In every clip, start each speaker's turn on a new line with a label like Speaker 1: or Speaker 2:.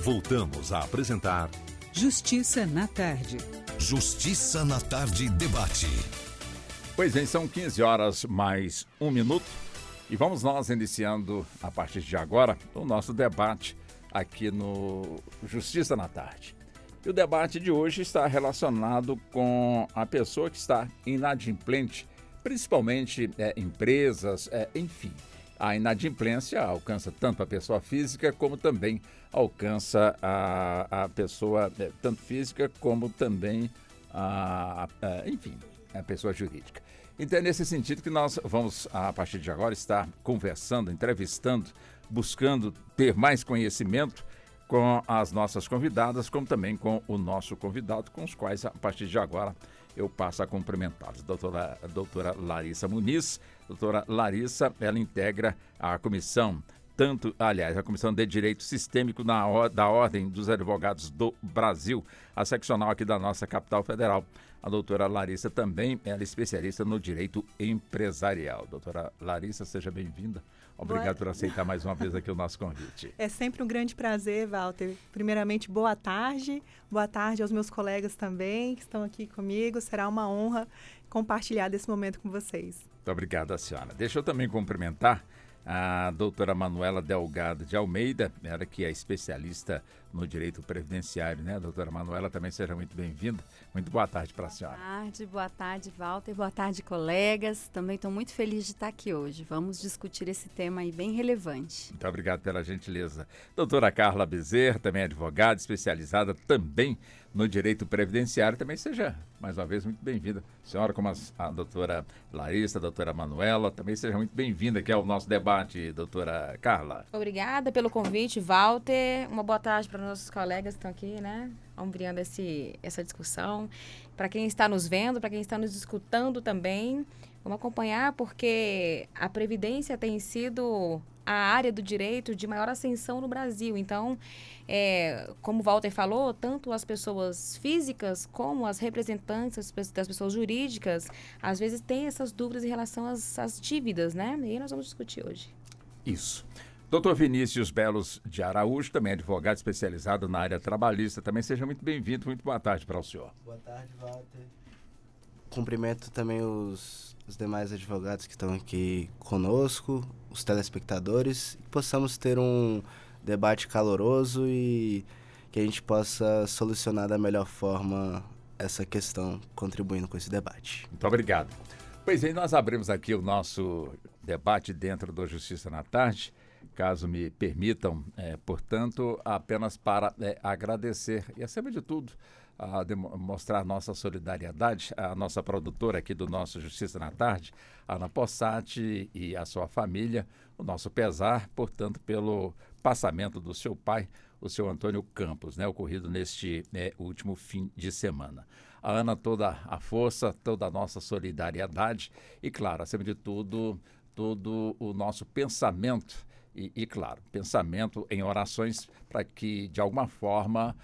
Speaker 1: Voltamos a apresentar
Speaker 2: Justiça na Tarde.
Speaker 1: Justiça na Tarde Debate.
Speaker 3: Pois bem, são 15 horas mais 1 minuto e vamos nós iniciando a partir de agora o nosso debate aqui no Justiça na Tarde. E o debate de hoje está relacionado com a pessoa que está inadimplente, principalmente empresas, enfim. A inadimplência alcança tanto a pessoa física como também alcança a pessoa, tanto física como também enfim, a pessoa jurídica. Então é nesse sentido que nós vamos, a partir de agora, estar conversando, entrevistando, buscando ter mais conhecimento com as nossas convidadas, como também com o nosso convidado, com os quais, a partir de agora, eu passo a cumprimentá-los. Doutora Larissa Muniz. Doutora Larissa, ela integra a comissão, a Comissão de Direito Sistêmico da Ordem dos Advogados do Brasil, a seccional aqui da nossa capital federal. A doutora Larissa também é especialista no direito empresarial. Doutora Larissa, seja bem-vinda. Obrigado por aceitar mais uma vez aqui o nosso convite.
Speaker 4: É sempre um grande prazer, Walter. Primeiramente, boa tarde. Boa tarde aos meus colegas também que estão aqui comigo. Será uma honra compartilhar desse momento com vocês.
Speaker 3: Muito obrigado, senhora. Deixa eu também cumprimentar a doutora Manuela Delgado de Almeida, ela que é especialista no direito previdenciário, né? Doutora Manuela, também seja muito bem-vinda. Muito boa tarde para a senhora.
Speaker 5: Boa tarde, Walter. Boa tarde, colegas. Também estou muito feliz de estar aqui hoje. Vamos discutir esse tema aí bem relevante.
Speaker 3: Muito obrigado pela gentileza. Doutora Carla Bezerra, também advogada, especializada também no direito previdenciário. Também seja, mais uma vez, muito bem-vinda. Senhora, como a doutora Larissa, a doutora Manuela, também seja muito bem-vinda aqui ao nosso debate, doutora Carla.
Speaker 6: Obrigada pelo convite, Walter. Uma boa tarde para nossos colegas que estão aqui, né? Ampliando essa discussão. Para quem está nos vendo, para quem está nos escutando também, vamos acompanhar, porque a Previdência tem sido a área do direito de maior ascensão no Brasil. Então, como o Walter falou, tanto as pessoas físicas como as representantes das pessoas jurídicas, às vezes têm essas dúvidas em relação às dívidas, né? E aí nós vamos discutir hoje.
Speaker 3: Isso. Doutor Vinícius Belos de Araújo, também advogado especializado na área trabalhista. Também seja muito bem-vindo. Muito boa tarde para o senhor.
Speaker 7: Boa tarde, Walter. Cumprimento também os demais advogados que estão aqui conosco, os telespectadores, e possamos ter um debate caloroso e que a gente possa solucionar da melhor forma essa questão, contribuindo com esse debate.
Speaker 3: Muito obrigado. Pois bem, nós abrimos aqui o nosso debate dentro do Justiça na Tarde, caso me permitam, portanto, apenas para agradecer e, acima de tudo, mostrar nossa solidariedade à nossa produtora aqui do nosso Justiça na Tarde, Ana Possati, e a sua família, o nosso pesar, portanto, pelo passamento do seu pai, o seu Antônio Campos, né, ocorrido neste último fim de semana. A Ana, toda a força, toda a nossa solidariedade e, claro, acima de tudo, todo o nosso pensamento e, claro, pensamento em orações para que, de alguma forma,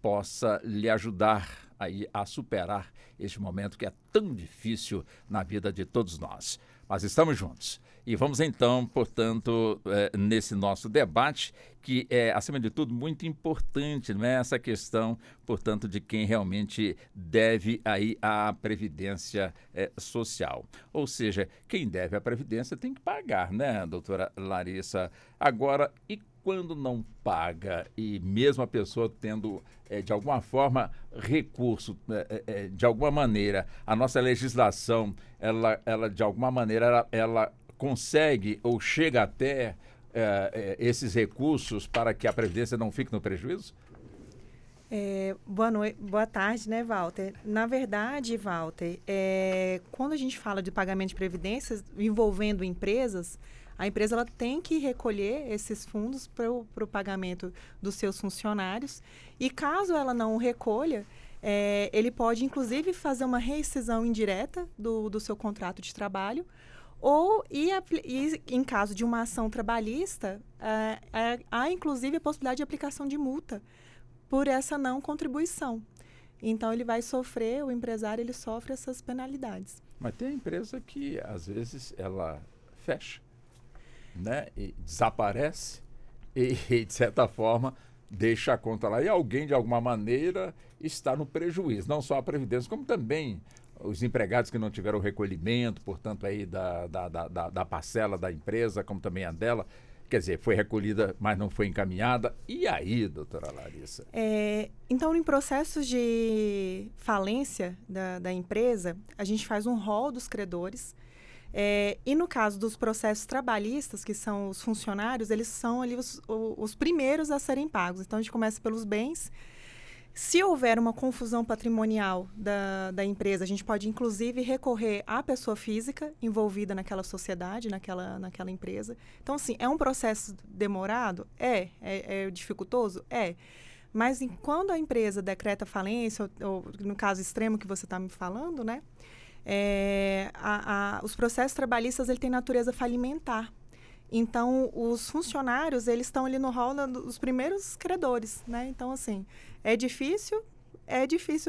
Speaker 3: possa lhe ajudar aí a superar este momento que é tão difícil na vida de todos nós. Mas estamos juntos. E vamos então, portanto, nesse nosso debate, que é, acima de tudo, muito importante, não é? Essa questão, portanto, de quem realmente deve aí à Previdência Social. Ou seja, quem deve à Previdência tem que pagar, né, doutora Larissa? Agora, e quando não paga, e mesmo a pessoa tendo, de alguma forma, recurso, de alguma maneira, a nossa legislação, ela de alguma maneira, ela consegue ou chega até esses recursos para que a Previdência não fique no prejuízo?
Speaker 4: Boa tarde, né, Walter? Na verdade, Walter, quando a gente fala de pagamento de previdências envolvendo empresas, a empresa ela tem que recolher esses fundos para o pagamento dos seus funcionários e caso ela não recolha, ele pode inclusive fazer uma rescisão indireta do seu contrato de trabalho ou, em caso de uma ação trabalhista, há inclusive a possibilidade de aplicação de multa por essa não contribuição. Então, ele vai sofrer, o empresário ele sofre essas penalidades.
Speaker 3: Mas tem empresa que, às vezes, ela fecha, né? E desaparece e, de certa forma, deixa a conta lá e alguém, de alguma maneira, está no prejuízo. Não só a Previdência, como também os empregados que não tiveram recolhimento, portanto, aí da parcela da empresa, como também a dela. Quer dizer, foi recolhida, mas não foi encaminhada. E aí, doutora Larissa?
Speaker 4: Então, em processos de falência da empresa, a gente faz um rol dos credores. E no caso dos processos trabalhistas, que são os funcionários, eles são ali os primeiros a serem pagos. Então, a gente começa pelos bens. Se houver uma confusão patrimonial da empresa, a gente pode, inclusive, recorrer à pessoa física envolvida naquela sociedade, naquela empresa. Então, assim, é um processo demorado? É dificultoso? Mas quando a empresa decreta falência, ou no caso extremo que você está me falando, né? Os processos trabalhistas ele têm natureza falimentar. Então, os funcionários, eles estão ali no rol dos primeiros credores, né? Então, assim, é difícil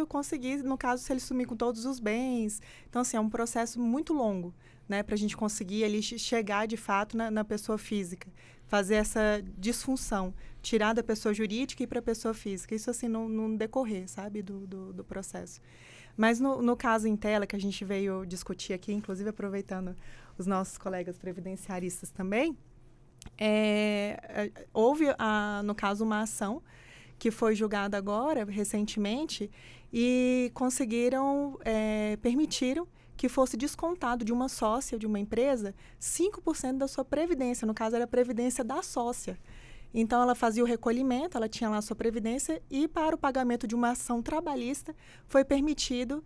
Speaker 4: conseguir, no caso, se ele sumir com todos os bens. Então, assim, é um processo muito longo, né? Para a gente conseguir ali chegar, de fato, na pessoa física. Fazer essa disfunção, tirar da pessoa jurídica e para a pessoa física. Isso, assim, no decorrer, sabe, do processo. Mas no caso Intela, que a gente veio discutir aqui, inclusive aproveitando os nossos colegas previdenciaristas também, houve, no caso, uma ação que foi julgada agora, recentemente, e permitiram que fosse descontado de uma sócia de uma empresa 5% da sua previdência. No caso, era a previdência da sócia. Então, ela fazia o recolhimento, ela tinha lá a sua previdência e para o pagamento de uma ação trabalhista foi permitido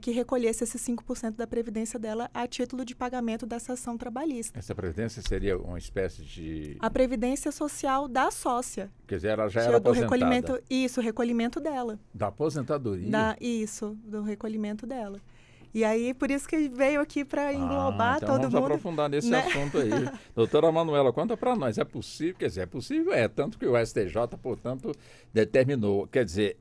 Speaker 4: que recolhesse esses 5% da previdência dela a título de pagamento dessa ação trabalhista.
Speaker 3: Essa previdência seria uma espécie de...
Speaker 4: A previdência social da sócia.
Speaker 3: Quer dizer, ela já era aposentada.
Speaker 4: Isso, o recolhimento dela.
Speaker 3: Da aposentadoria?
Speaker 4: Do recolhimento dela. E aí, por isso que veio aqui para englobar
Speaker 3: então
Speaker 4: todo mundo.
Speaker 3: Vamos aprofundar nesse assunto aí. Doutora Manuela, conta para nós, é possível? Quer dizer, é possível, tanto que o STJ, portanto, determinou. Quer dizer,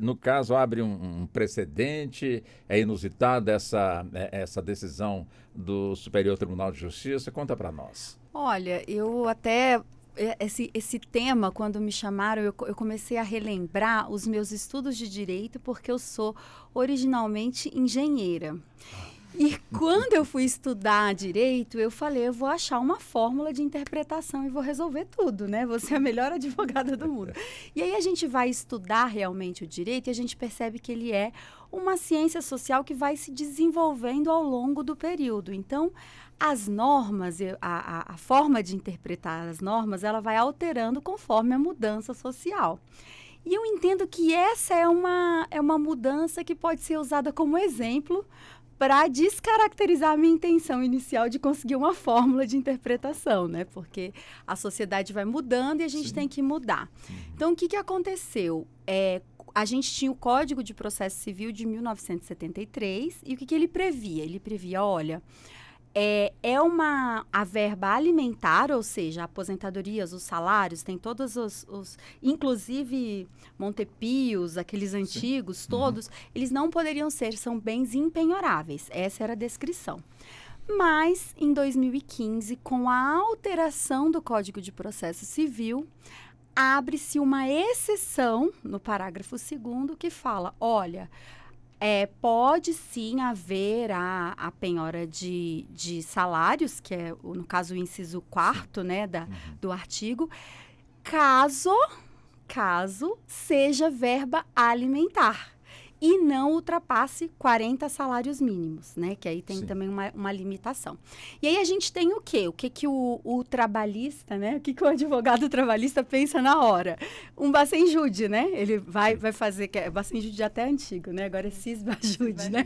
Speaker 3: no caso, abre um precedente, é inusitada essa decisão do Superior Tribunal de Justiça. Conta para nós.
Speaker 5: Olha, eu até... Esse tema, quando me chamaram, eu comecei a relembrar os meus estudos de direito, porque eu sou originalmente engenheira. E quando eu fui estudar direito, eu falei, eu vou achar uma fórmula de interpretação e vou resolver tudo, né? Vou ser a melhor advogada do mundo. E aí a gente vai estudar realmente o direito e a gente percebe que ele é uma ciência social que vai se desenvolvendo ao longo do período. Então, as normas, a forma de interpretar as normas, ela vai alterando conforme a mudança social. E eu entendo que essa é uma mudança que pode ser usada como exemplo para descaracterizar a minha intenção inicial de conseguir uma fórmula de interpretação, né? Porque a sociedade vai mudando e a gente tem que mudar. Então, o que aconteceu? A gente tinha o Código de Processo Civil de 1973 e o que ele previa? Ele previa, olha... a verba alimentar, ou seja, aposentadorias, os salários, tem todos inclusive Montepios, aqueles antigos, todos, eles não poderiam são bens impenhoráveis. Essa era a descrição. Mas, em 2015, com a alteração do Código de Processo Civil, abre-se uma exceção no parágrafo 2º que fala, olha... pode sim haver a penhora de salários, que é, no caso, o inciso 4º, né, do artigo, caso seja verba alimentar e não ultrapasse 40 salários mínimos, né, que aí tem também uma limitação. E aí a gente tem o quê? O que o trabalhista, né, o que o advogado trabalhista pensa na hora? Um bacenjude, né, ele vai fazer, que bacenjude até antigo, né, agora é cisbajude, né,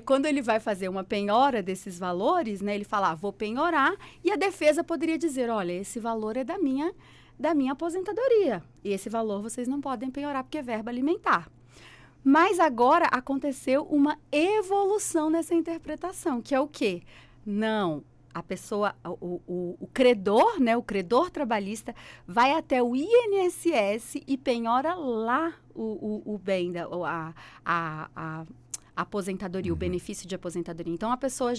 Speaker 5: quando ele vai fazer uma penhora desses valores, né, ele fala, vou penhorar, e a defesa poderia dizer, olha, esse valor é da minha aposentadoria, e esse valor vocês não podem penhorar porque é verba alimentar. Mas agora aconteceu uma evolução nessa interpretação, que é o quê? Não, a pessoa, o credor, né, o credor trabalhista, vai até o INSS e penhora lá o bem, a aposentadoria, o benefício de aposentadoria. Então, a pessoa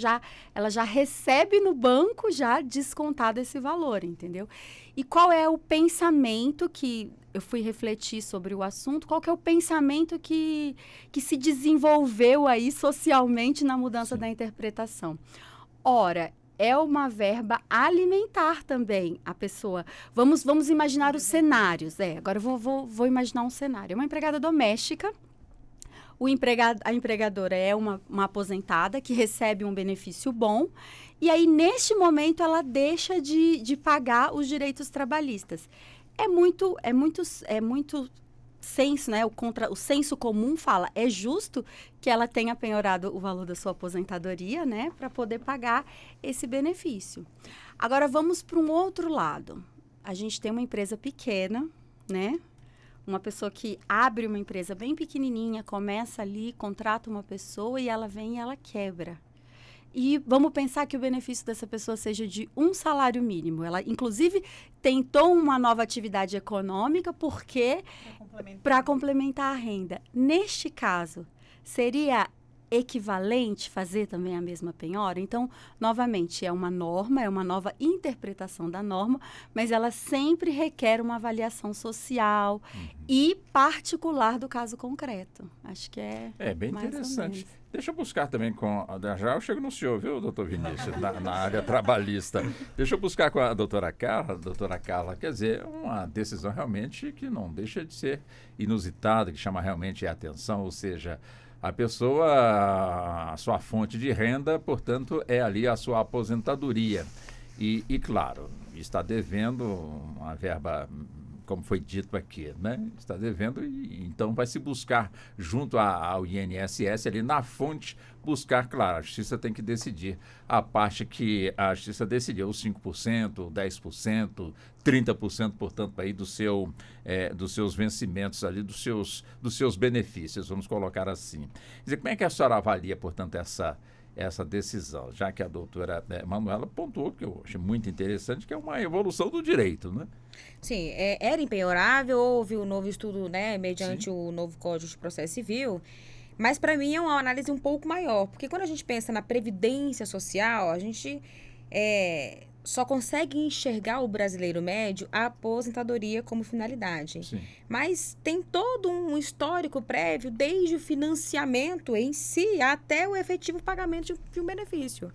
Speaker 5: ela já recebe no banco já descontado esse valor, entendeu? E qual é o pensamento que eu fui refletir sobre o assunto, qual que é o pensamento que se desenvolveu aí socialmente na mudança da interpretação? Ora, é uma verba alimentar também a pessoa. Vamos imaginar os cenários. Agora eu vou imaginar um cenário. Uma empregada doméstica, a empregadora é uma aposentada que recebe um benefício bom, e aí, neste momento, ela deixa de pagar os direitos trabalhistas. É muito senso, né? O senso comum fala, é justo que ela tenha penhorado o valor da sua aposentadoria, né? Para poder pagar esse benefício. Agora, vamos para um outro lado. A gente tem uma empresa pequena, né? Uma pessoa que abre uma empresa bem pequenininha, começa ali, contrata uma pessoa e ela vem e ela quebra. E vamos pensar que o benefício dessa pessoa seja de um salário mínimo. Ela, inclusive, tentou uma nova atividade econômica porque para complementar a renda. Neste caso, seria equivalente fazer também a mesma penhora? Então, novamente, é uma norma, é uma nova interpretação da norma, mas ela sempre requer uma avaliação social e particular do caso concreto. Acho que é
Speaker 3: bem
Speaker 5: mais
Speaker 3: interessante. Deixa eu buscar também já eu chego no senhor, viu, doutor Vinícius, na área trabalhista. Deixa eu buscar com a doutora Carla. Doutora Carla, quer dizer, uma decisão realmente que não deixa de ser inusitada, que chama realmente a atenção, ou seja, a pessoa, a sua fonte de renda, portanto, é ali a sua aposentadoria. E claro, está devendo uma verba, como foi dito aqui, né? Está devendo e então vai se buscar junto ao INSS ali na fonte, buscar, claro, a justiça tem que decidir a parte que a justiça decidiu, os 5%, 10%, 30%, portanto, aí dos seus vencimentos ali, dos seus benefícios, vamos colocar assim. Quer dizer, como é que a senhora avalia, portanto, essa decisão, já que a doutora Manuela pontuou, que eu achei muito interessante, que é uma evolução do direito, né?
Speaker 6: Sim, era impenhorável, houve um novo estudo, né, mediante
Speaker 3: Sim.
Speaker 6: o novo Código de Processo Civil, mas para mim é uma análise um pouco maior, porque quando a gente pensa na previdência social, a gente só consegue enxergar o brasileiro médio a aposentadoria como finalidade.
Speaker 3: Sim.
Speaker 6: Mas tem todo um histórico prévio, desde o financiamento em si até o efetivo pagamento de um benefício.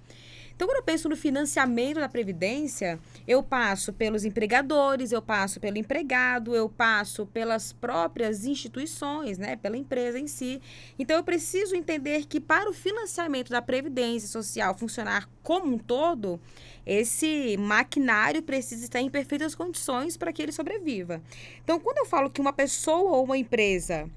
Speaker 6: Então, quando eu penso no financiamento da Previdência, eu passo pelos empregadores, eu passo pelo empregado, eu passo pelas próprias instituições, né, pela empresa em si. Então, eu preciso entender que para o financiamento da Previdência Social funcionar como um todo, esse maquinário precisa estar em perfeitas condições para que ele sobreviva. Então, quando eu falo que uma pessoa ou uma empresa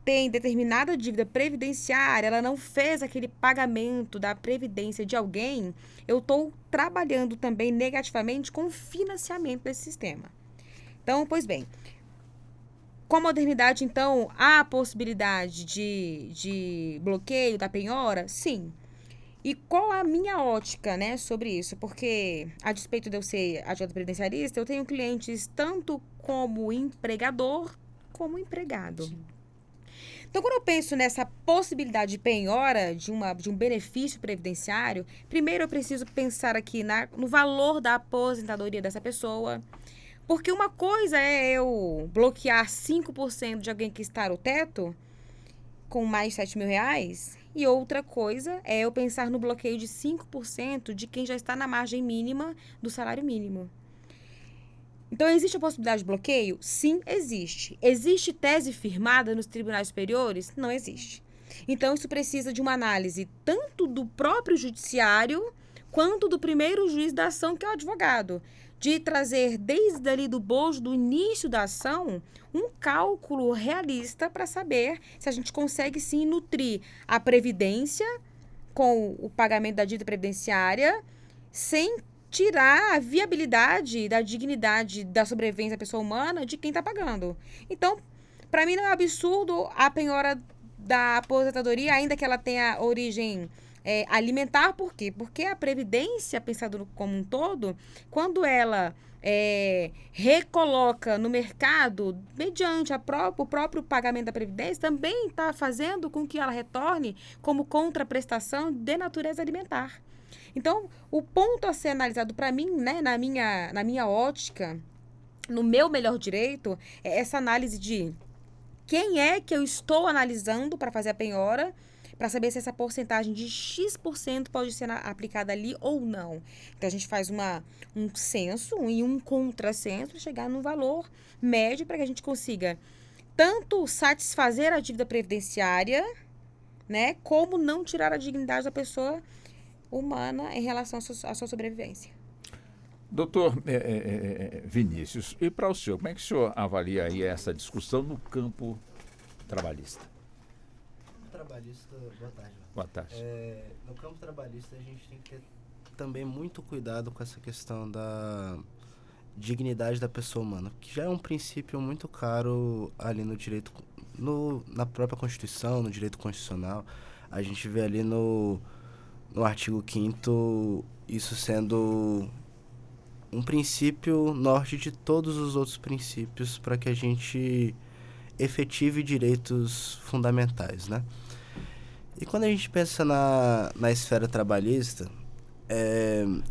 Speaker 6: tem determinada dívida previdenciária, ela não fez aquele pagamento da previdência de alguém, eu estou trabalhando também negativamente com o financiamento desse sistema. Então, pois bem, com a modernidade, então, há a possibilidade de bloqueio da penhora? Sim. E qual a minha ótica, né, sobre isso? Porque, a despeito de eu ser advogado previdenciarista, eu tenho clientes tanto como empregador como empregado. Sim. Então, quando eu penso nessa possibilidade de penhora de um benefício previdenciário, primeiro eu preciso pensar aqui no valor da aposentadoria dessa pessoa. Porque uma coisa é eu bloquear 5% de alguém que está no teto com mais de R$7.000, e outra coisa é eu pensar no bloqueio de 5% de quem já está na margem mínima do salário mínimo. Então, existe a possibilidade de bloqueio? Sim, existe. Existe tese firmada nos tribunais superiores? Não existe. Então, isso precisa de uma análise tanto do próprio judiciário quanto do primeiro juiz da ação, que é o advogado, de trazer desde ali do bojo, do início da ação, um cálculo realista para saber se a gente consegue sim nutrir a previdência com o pagamento da dívida previdenciária sem tirar a viabilidade da dignidade da sobrevivência da pessoa humana de quem está pagando. Então, para mim não é absurdo a penhora da aposentadoria, ainda que ela tenha origem alimentar. Por quê? Porque a Previdência, pensado como um todo, quando ela recoloca no mercado, mediante o próprio pagamento da Previdência, também está fazendo com que ela retorne como contraprestação de natureza alimentar. Então, o ponto a ser analisado para mim, né, na minha ótica, no meu melhor direito, é essa análise de quem é que eu estou analisando para fazer a penhora, para saber se essa porcentagem de X% pode ser aplicada ali ou não. Então, a gente faz um censo e um contrassenso para chegar num valor médio para que a gente consiga tanto satisfazer a dívida previdenciária, né, como não tirar a dignidade da pessoa humana em relação à sua sobrevivência.
Speaker 3: Doutor Vinícius, e para o senhor, como é que o senhor avalia aí essa discussão no campo trabalhista?
Speaker 7: Trabalhista, boa tarde.
Speaker 3: Boa tarde.
Speaker 7: No campo trabalhista, a gente tem que ter também muito cuidado com essa questão da dignidade da pessoa humana, que já é um princípio muito caro ali no direito, na própria Constituição, no direito constitucional. A gente vê ali no artigo 5º isso sendo um princípio norte de todos os outros princípios para que a gente efetive direitos fundamentais, né? E quando a gente pensa na esfera trabalhista,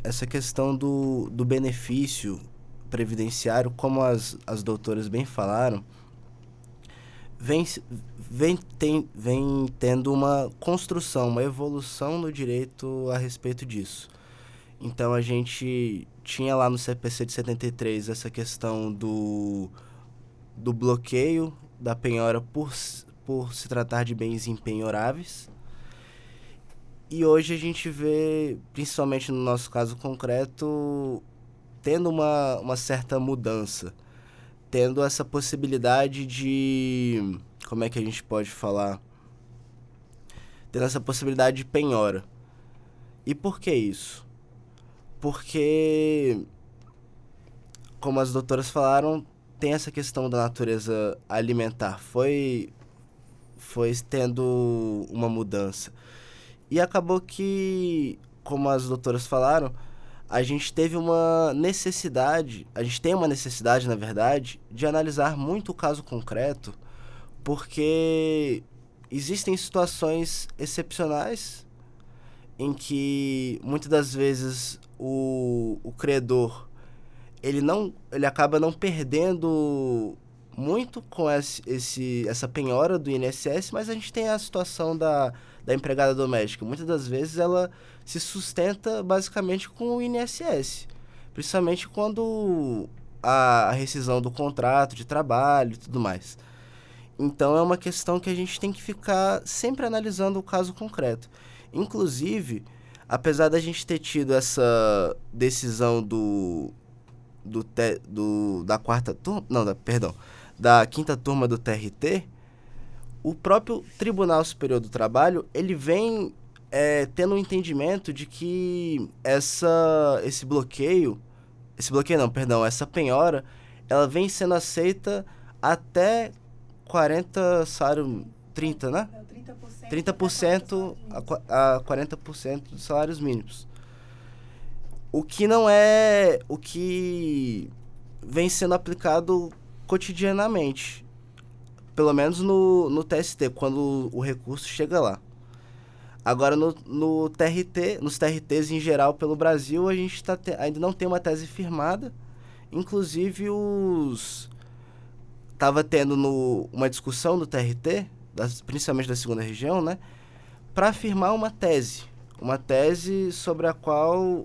Speaker 7: essa questão do benefício previdenciário, como as doutoras bem falaram, vem tendo uma construção, uma evolução no direito a respeito disso. Então, a gente tinha lá no CPC de 73 essa questão do bloqueio da penhora por se tratar de bens impenhoráveis. E hoje a gente vê, principalmente no nosso caso concreto, tendo uma certa mudança, tendo essa possibilidade de... Como é que a gente pode falar? Tendo essa possibilidade de penhora. E por que isso? Porque, como as doutoras falaram, tem essa questão da natureza alimentar. Foi tendo uma mudança. E acabou que, como as doutoras falaram, a gente tem uma necessidade, na verdade, de analisar muito o caso concreto, porque existem situações excepcionais em que, muitas das vezes, o credor, ele acaba não perdendo muito com essa penhora do INSS, mas a gente tem a situação da empregada doméstica. Muitas das vezes ela se sustenta basicamente com o INSS, principalmente quando a rescisão do contrato de trabalho e tudo mais. Então é uma questão que a gente tem que ficar sempre analisando o caso concreto. Inclusive, apesar da gente ter tido essa decisão da quinta turma do TRT, o próprio Tribunal Superior do Trabalho, ele vem tendo um entendimento de que essa penhora, ela vem sendo aceita até 30%, né? 30% a 40% dos salários mínimos. O que não é o que vem sendo aplicado cotidianamente, pelo menos no TST, quando o recurso chega lá. Agora, no TRT, nos TRTs em geral pelo Brasil, a gente ainda não tem uma tese firmada. Inclusive, estava tendo uma discussão do TRT, principalmente da segunda região, né, para firmar uma tese sobre a qual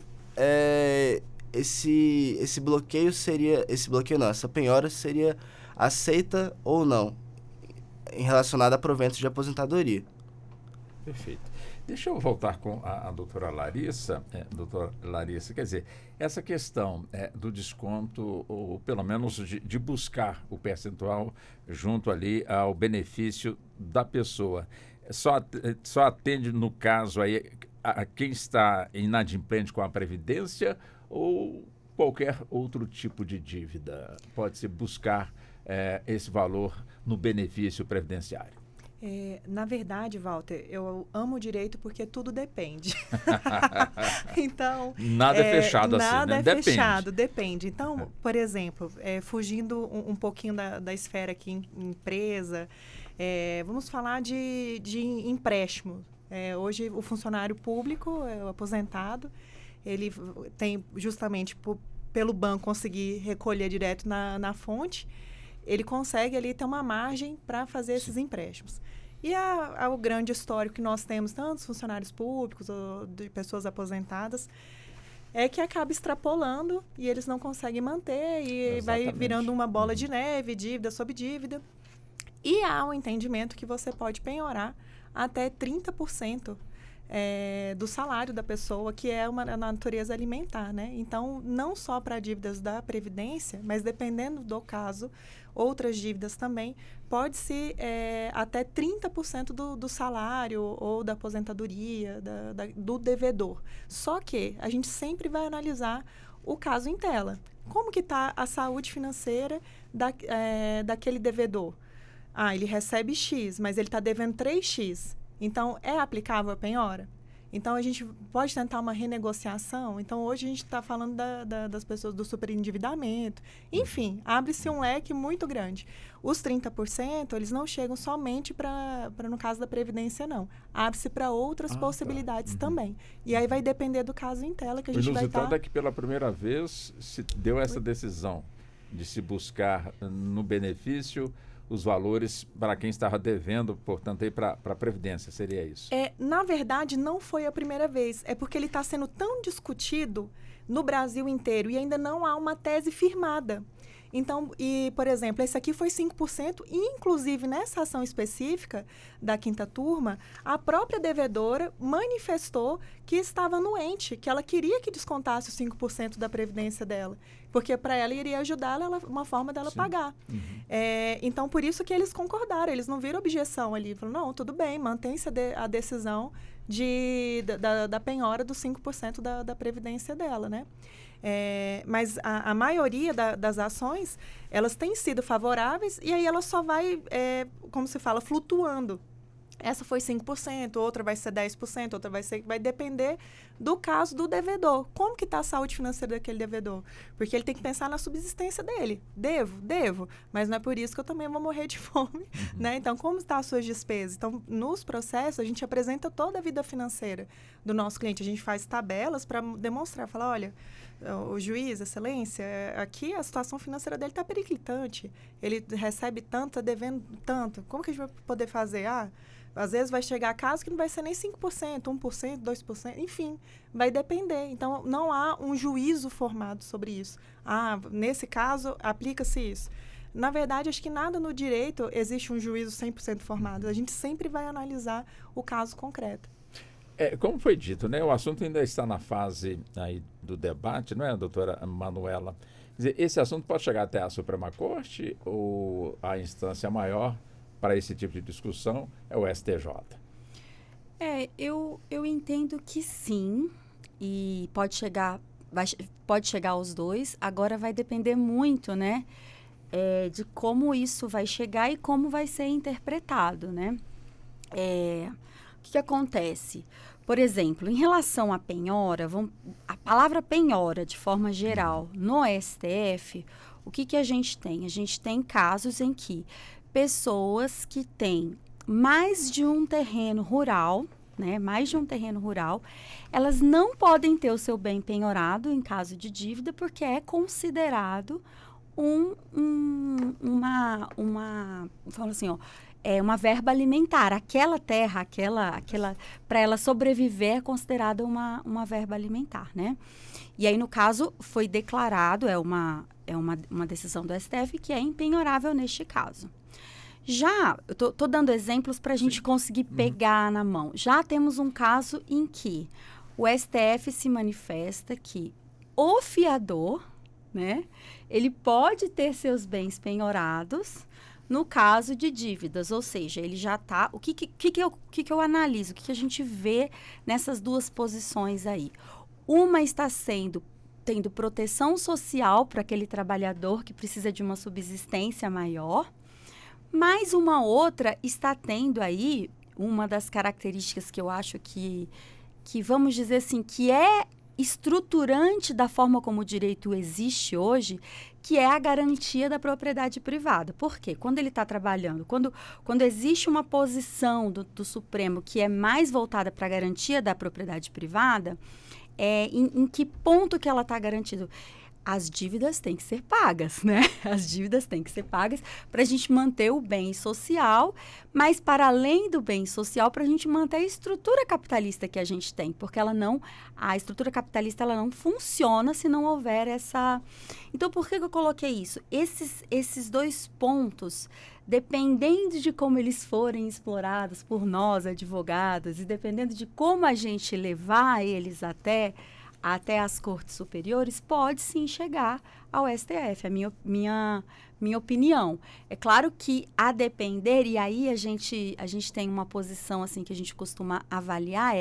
Speaker 7: essa penhora seria aceita ou não, relacionada a proventos de aposentadoria.
Speaker 3: Perfeito. Deixa eu voltar com a doutora Larissa. Doutora Larissa, quer dizer, essa questão do desconto, ou pelo menos de buscar o percentual junto ali ao benefício da pessoa, só atende, no caso, aí, a quem está inadimplente com a Previdência ou qualquer outro tipo de dívida? Pode-se buscar esse valor no benefício previdenciário?
Speaker 4: Na verdade, Walter, eu amo o direito porque tudo depende. Então,
Speaker 3: Nada é fechado assim,
Speaker 4: nada
Speaker 3: né?
Speaker 4: é
Speaker 3: Depende.
Speaker 4: fechado, depende. Então, por exemplo, fugindo um pouquinho da esfera aqui em empresa, vamos falar de empréstimo. Hoje, o funcionário público, o aposentado, ele tem justamente pelo banco conseguir recolher direto na fonte, ele consegue ali ter uma margem para fazer esses empréstimos. E o grande histórico que nós temos, tanto dos funcionários públicos ou de pessoas aposentadas, é que acaba extrapolando e eles não conseguem manter e vai virando uma bola de neve, dívida sobre dívida. E há um entendimento que você pode penhorar até 30% do salário da pessoa, que é uma natureza alimentar, né? Então, não só para dívidas da Previdência, mas dependendo do caso, outras dívidas também, pode-se até 30% do salário ou da aposentadoria do devedor. Só que a gente sempre vai analisar o caso em tela. Como que está a saúde financeira daquele devedor? Ele recebe X, mas ele está devendo 3X. Então, é aplicável a penhora? Então, a gente pode tentar uma renegociação. Então, hoje a gente está falando das pessoas do superendividamento. Enfim, abre-se um leque muito grande. Os 30%, eles não chegam somente para no caso da Previdência, não. Abre-se para outras possibilidades também. E aí vai depender do caso em tela que a gente vai estar...
Speaker 3: O inusitado é que pela primeira vez se deu essa decisão de se buscar no benefício os valores para quem estava devendo, portanto, aí para a Previdência, seria isso?
Speaker 4: Na verdade, não foi a primeira vez. É porque ele está sendo tão discutido no Brasil inteiro e ainda não há uma tese firmada. Então, por exemplo, esse aqui foi 5%, e inclusive nessa ação específica da quinta turma, a própria devedora manifestou que estava anuente, que ela queria que descontasse os 5% da previdência dela, porque para ela iria ajudá-la, uma forma dela pagar. Então, por isso que eles concordaram, eles não viram objeção ali, falaram, não, tudo bem, mantém-se a decisão da penhora dos 5% da previdência dela, né? Mas a maioria das ações, elas têm sido favoráveis e aí ela só vai, como se fala, flutuando. Essa foi 5%, outra vai ser 10%, outra vai depender do caso do devedor. Como que está a saúde financeira daquele devedor? Porque ele tem que pensar na subsistência dele. Devo, mas não é por isso que eu também vou morrer de fome, né? Então, como estão as suas despesas? Então, nos processos, a gente apresenta toda a vida financeira do nosso cliente. A gente faz tabelas para demonstrar, falar, olha, o juiz, excelência, aqui a situação financeira dele está periclitante. Ele recebe tanto, está devendo tanto. Como que a gente vai poder fazer? Às vezes vai chegar a caso que não vai ser nem 5%, 1%, 2%, enfim, vai depender. Então, não há um juízo formado sobre isso. Nesse caso, aplica-se isso. Na verdade, acho que nada no direito existe um juízo 100% formado. A gente sempre vai analisar o caso concreto.
Speaker 3: Como foi dito, né? O assunto ainda está na fase aí do debate, não é, doutora Manuela? Quer dizer, esse assunto pode chegar até a Suprema Corte ou a instância maior para esse tipo de discussão é o STJ?
Speaker 5: Eu entendo que sim, e pode chegar aos dois. Agora vai depender muito, né, de como isso vai chegar e como vai ser interpretado, né? O que acontece? Por exemplo, em relação à penhora, a palavra penhora, de forma geral, no STF, o que a gente tem? A gente tem casos em que pessoas que têm mais de um terreno rural, né, elas não podem ter o seu bem penhorado em caso de dívida, porque é considerado uma verba alimentar. Aquela terra, para ela sobreviver, é considerada uma verba alimentar, né? E aí, no caso, foi declarado, uma decisão do STF que é impenhorável neste caso. Já, eu tô dando exemplos para a gente conseguir pegar na mão. Já temos um caso em que o STF se manifesta que o fiador, né, ele pode ter seus bens penhorados no caso de dívidas, ou seja, ele já está... O que eu analiso? O que a gente vê nessas duas posições aí? Uma está tendo proteção social para aquele trabalhador que precisa de uma subsistência maior, Mas uma outra está tendo aí uma das características que eu acho que vamos dizer assim, que é estruturante da forma como o direito existe hoje, que é a garantia da propriedade privada. Por quê? Quando ele está trabalhando, quando existe uma posição do Supremo que é mais voltada para a garantia da propriedade privada, em que ponto que ela está garantida? As dívidas têm que ser pagas, né? As dívidas têm que ser pagas para a gente manter o bem social, mas para além do bem social, para a gente manter a estrutura capitalista que a gente tem, porque a estrutura capitalista ela não funciona se não houver essa... Então, por que eu coloquei isso? Esses dois pontos, dependendo de como eles forem explorados por nós, advogados, e dependendo de como a gente levar eles até as cortes superiores, pode sim chegar ao STF, a minha opinião. É claro que a depender, e aí a gente tem uma posição assim que a gente costuma avaliar,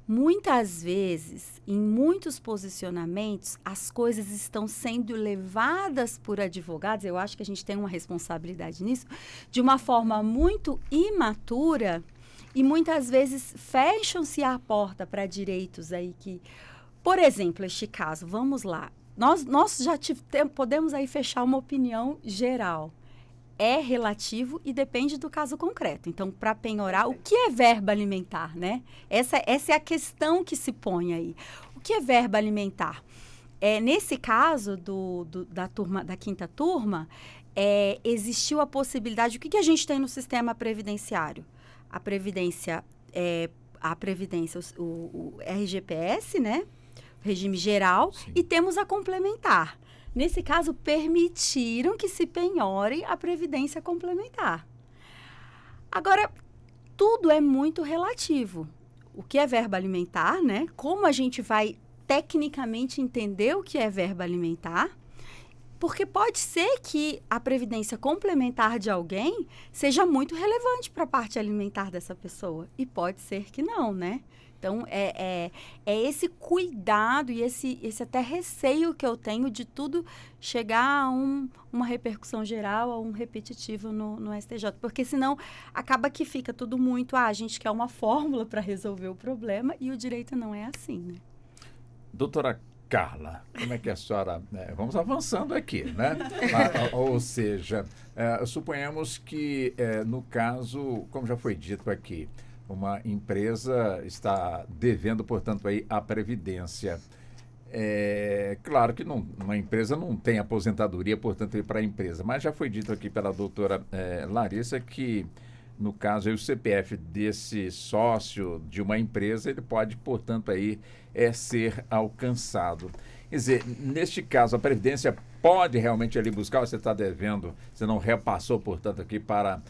Speaker 5: muitas vezes, em muitos posicionamentos, as coisas estão sendo levadas por advogados, eu acho que a gente tem uma responsabilidade nisso, de uma forma muito imatura, e muitas vezes fecham-se a porta para direitos aí que... Por exemplo, este caso, vamos lá. Nós já podemos aí fechar uma opinião geral. É relativo e depende do caso concreto. Então, para penhorar, o que é verba alimentar, né? Essa é a questão que se põe aí. O que é verba alimentar? Nesse caso da quinta turma, existiu a possibilidade... O que a gente tem no sistema previdenciário? A Previdência, o RGPS, né? Regime geral, sim, e temos a complementar. Nesse caso, permitiram que se penhore a previdência complementar. Agora, tudo é muito relativo. O que é verba alimentar, né? Como a gente vai tecnicamente entender o que é verba alimentar? Porque pode ser que a previdência complementar de alguém seja muito relevante para a parte alimentar dessa pessoa. E pode ser que não, né? Então, é esse cuidado e esse até receio que eu tenho de tudo chegar a uma repercussão geral, a um repetitivo no STJ. Porque senão acaba que fica tudo muito, a gente quer uma fórmula para resolver o problema e o direito não é assim, né?
Speaker 3: Doutora Carla, como é que a senhora... vamos avançando aqui, né? Ou seja, suponhamos que, no caso, como já foi dito aqui, uma empresa está devendo, portanto, aí a previdência. Claro que uma empresa não tem aposentadoria, portanto, para a empresa. Mas já foi dito aqui pela doutora Larissa que, no caso, aí, o CPF desse sócio de uma empresa, ele pode, portanto, aí, ser alcançado. Quer dizer, neste caso, a previdência pode realmente ali buscar, você está devendo, você não repassou, portanto, aqui para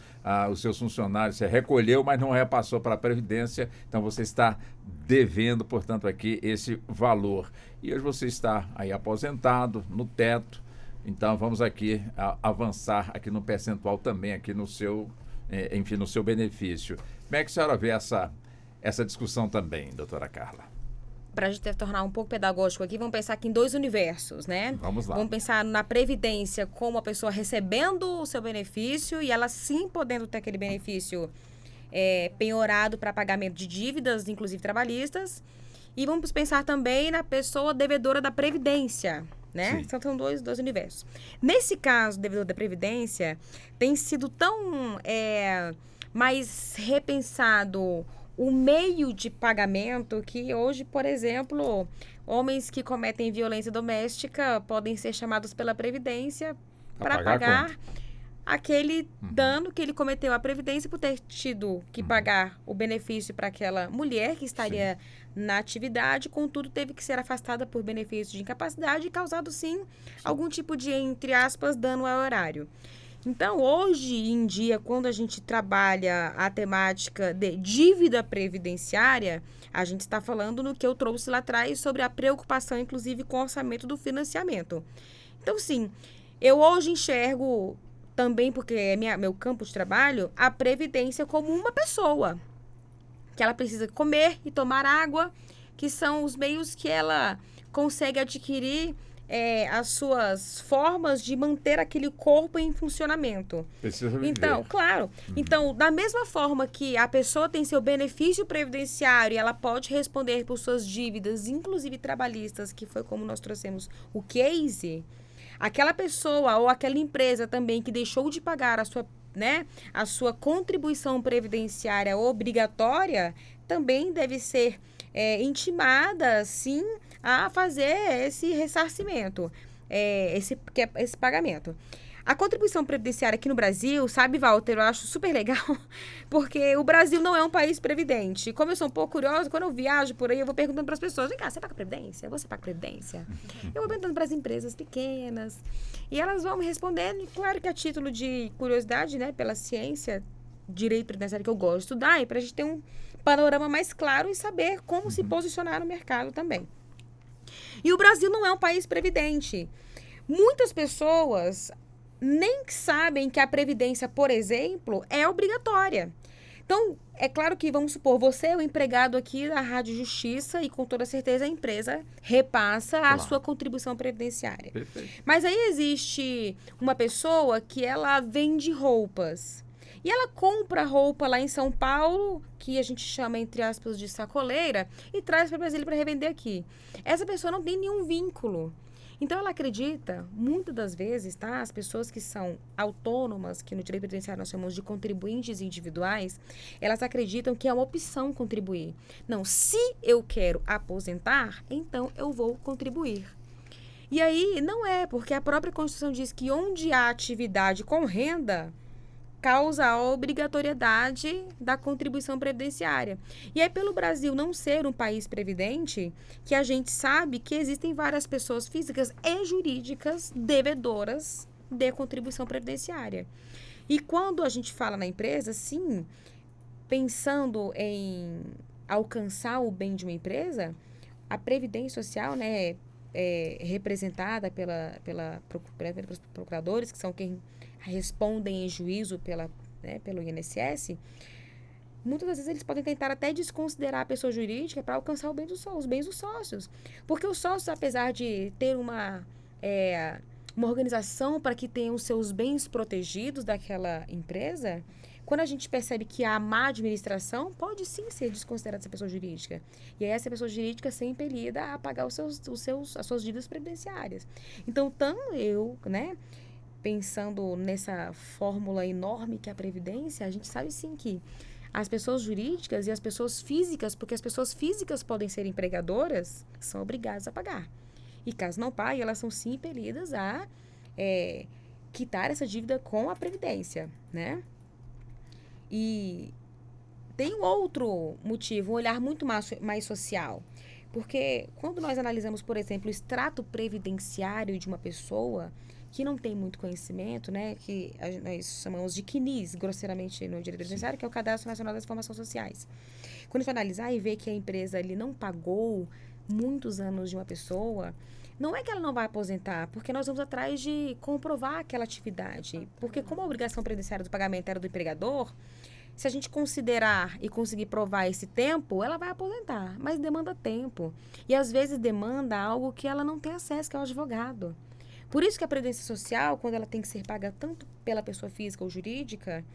Speaker 3: os seus funcionários, você recolheu, mas não repassou para a Previdência, então você está devendo, portanto, aqui esse valor. E hoje você está aí aposentado, no teto, então vamos aqui avançar aqui no percentual também, aqui no seu, enfim, no seu benefício. Como é que a senhora vê essa discussão também, doutora Carla?
Speaker 6: Para a gente tornar um pouco pedagógico aqui, vamos pensar aqui em dois universos, né?
Speaker 3: Vamos lá.
Speaker 6: Vamos pensar na previdência como a pessoa recebendo o seu benefício e ela sim podendo ter aquele benefício penhorado para pagamento de dívidas, inclusive trabalhistas. E vamos pensar também na pessoa devedora da previdência, né? Sim. São dois universos. Nesse caso, devedor da previdência, tem sido tão mais repensado o meio de pagamento que hoje, por exemplo, homens que cometem violência doméstica podem ser chamados pela Previdência para pagar aquele dano que ele cometeu à Previdência por ter tido que pagar o benefício para aquela mulher que estaria na atividade, contudo teve que ser afastada por benefício de incapacidade e causado, sim, algum tipo de, entre aspas, dano ao horário. Então, hoje em dia, quando a gente trabalha a temática de dívida previdenciária, a gente está falando no que eu trouxe lá atrás sobre a preocupação, inclusive, com o orçamento do financiamento. Então, sim, eu hoje enxergo também, porque é meu campo de trabalho, a previdência como uma pessoa, que ela precisa comer e tomar água, que são os meios que ela consegue adquirir as suas formas de manter aquele corpo em funcionamento.
Speaker 3: Precisa viver.
Speaker 6: Então, claro. Então, da mesma forma que a pessoa tem seu benefício previdenciário e ela pode responder por suas dívidas, inclusive trabalhistas, que foi como nós trouxemos o case, aquela pessoa ou aquela empresa também que deixou de pagar a sua contribuição previdenciária obrigatória, também deve ser intimada, sim, a fazer esse ressarcimento, esse pagamento. A contribuição previdenciária aqui no Brasil, sabe, Walter, eu acho super legal, porque o Brasil não é um país previdente. Como eu sou um pouco curiosa, quando eu viajo por aí, eu vou perguntando para as pessoas, vem cá, você paga previdência? Você paga previdência? Eu vou perguntando para as empresas pequenas, e elas vão me respondendo, e claro que a título de curiosidade, né, pela ciência, direito previdenciário que eu gosto de estudar, e para a gente ter um panorama mais claro e saber como se posicionar no mercado também. E o Brasil não é um país previdente. Muitas pessoas nem sabem que a previdência, por exemplo, é obrigatória. Então, é claro que, vamos supor, você é o empregado aqui da Rádio Justiça e, com toda certeza, a empresa repassa a sua contribuição previdenciária.
Speaker 3: Perfeito.
Speaker 6: Mas aí existe uma pessoa que ela vende roupas. E ela compra roupa lá em São Paulo, que a gente chama, entre aspas, de sacoleira, e traz para o Brasil para revender aqui. Essa pessoa não tem nenhum vínculo. Então, ela acredita, muitas das vezes, tá? As pessoas que são autônomas, que no direito previdenciário nós chamamos de contribuintes individuais, elas acreditam que é uma opção contribuir. Não, se eu quero aposentar, então eu vou contribuir. E aí, não é, porque a própria Constituição diz que onde há atividade com renda, causa a obrigatoriedade da contribuição previdenciária. E é pelo Brasil não ser um país previdente que a gente sabe que existem várias pessoas físicas e jurídicas devedoras de contribuição previdenciária. E quando a gente fala na empresa, sim, pensando em alcançar o bem de uma empresa, a Previdência Social, né, representada pelos procuradores, que são quem respondem em juízo pelo INSS, muitas das vezes eles podem tentar até desconsiderar a pessoa jurídica para alcançar os bens dos sócios. Porque os sócios, apesar de ter uma organização para que tenham os seus bens protegidos daquela empresa, quando a gente percebe que há má administração, pode sim ser desconsiderada essa pessoa jurídica. E aí essa pessoa jurídica ser impelida a pagar as suas dívidas previdenciárias. Então, eu, né, pensando nessa fórmula enorme que é a Previdência, a gente sabe sim que as pessoas jurídicas e as pessoas físicas, porque as pessoas físicas podem ser empregadoras, são obrigadas a pagar. E caso não pague, elas são sim impelidas a quitar essa dívida com a Previdência, né? E tem um outro motivo, um olhar muito mais social. Porque quando nós analisamos, por exemplo, o extrato previdenciário de uma pessoa que não tem muito conhecimento, né, que nós chamamos de CNIS, grosseiramente no direito previdenciário, que é o Cadastro Nacional das Informações Sociais. Quando a gente analisar e ver que a empresa não pagou muitos anos de uma pessoa, não é que ela não vai aposentar, porque nós vamos atrás de comprovar aquela atividade. Porque como a obrigação previdenciária do pagamento era do empregador, se a gente considerar e conseguir provar esse tempo, ela vai aposentar, mas demanda tempo. E às vezes demanda algo que ela não tem acesso, que é o advogado. Por isso que a Previdência Social, quando ela tem que ser paga tanto pela pessoa física ou jurídica,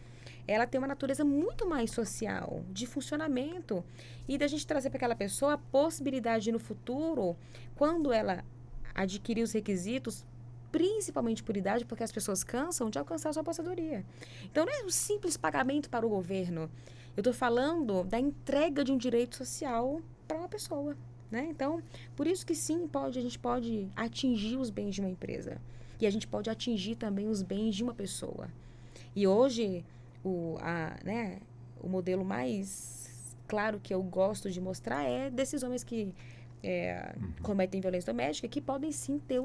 Speaker 6: ela tem uma natureza muito mais social, de funcionamento. E da gente trazer para aquela pessoa a possibilidade de, no futuro, quando ela adquirir os requisitos, principalmente por idade, porque as pessoas cansam, de alcançar a sua aposentadoria. Então, não é um simples pagamento para o governo. Eu estou falando da entrega de um direito social para uma pessoa. Né? Então, por isso que sim, a gente pode atingir os bens de uma empresa. E a gente pode atingir também os bens de uma pessoa. E hoje, o modelo mais claro que eu gosto de mostrar é desses homens que cometem violência doméstica, que podem sim ter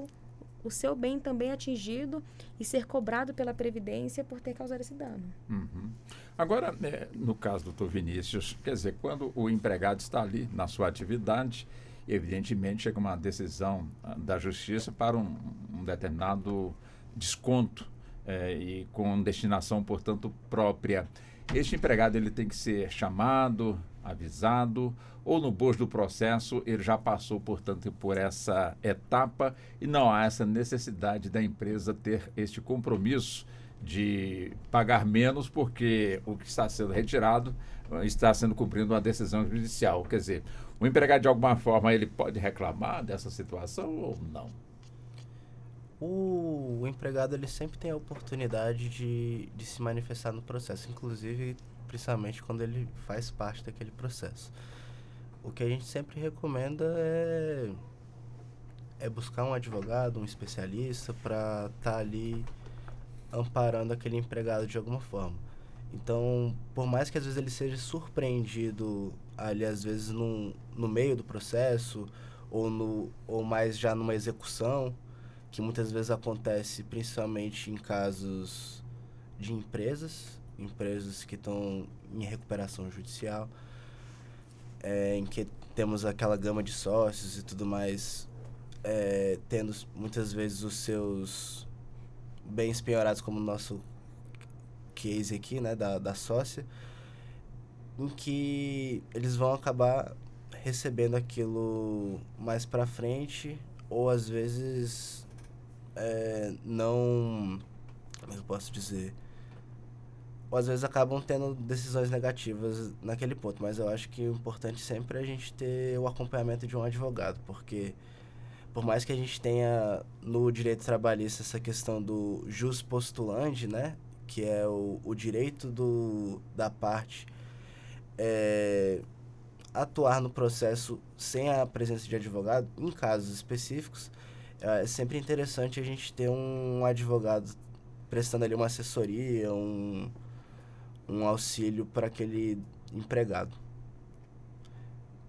Speaker 6: o seu bem também atingido e ser cobrado pela Previdência por ter causado esse dano.
Speaker 3: Uhum. Agora, no caso do Dr. Vinícius, quer dizer, quando o empregado está ali na sua atividade, evidentemente chega uma decisão da Justiça para um determinado desconto e com destinação, portanto, própria. Este empregado ele tem que ser chamado, avisado, ou no bojo do processo ele já passou, portanto, por essa etapa e não há essa necessidade da empresa ter este compromisso de pagar menos porque o que está sendo retirado está sendo cumprindo uma decisão judicial. Quer dizer, o empregado, de alguma forma, ele pode reclamar dessa situação ou não?
Speaker 7: O empregado ele sempre tem a oportunidade de se manifestar no processo, inclusive, principalmente quando ele faz parte daquele processo. O que a gente sempre recomenda é buscar um advogado, um especialista, para estar ali amparando aquele empregado de alguma forma. Então, por mais que às vezes ele seja surpreendido ali, às vezes no meio do processo, ou mais já numa execução, que muitas vezes acontece principalmente em casos de empresas que estão em recuperação judicial, em que temos aquela gama de sócios e tudo mais, tendo muitas vezes os seus bens penhorados, como o nosso case aqui, né, da sócia, em que eles vão acabar recebendo aquilo mais para frente, ou às vezes não, como eu posso dizer, ou às vezes acabam tendo decisões negativas naquele ponto, mas eu acho que o importante sempre é a gente ter o acompanhamento de um advogado, porque por mais que a gente tenha no direito trabalhista essa questão do jus postulandi, né, que é o direito da parte atuar no processo sem a presença de advogado, em casos específicos, é sempre interessante a gente ter um advogado prestando ali uma assessoria, um auxílio para aquele empregado.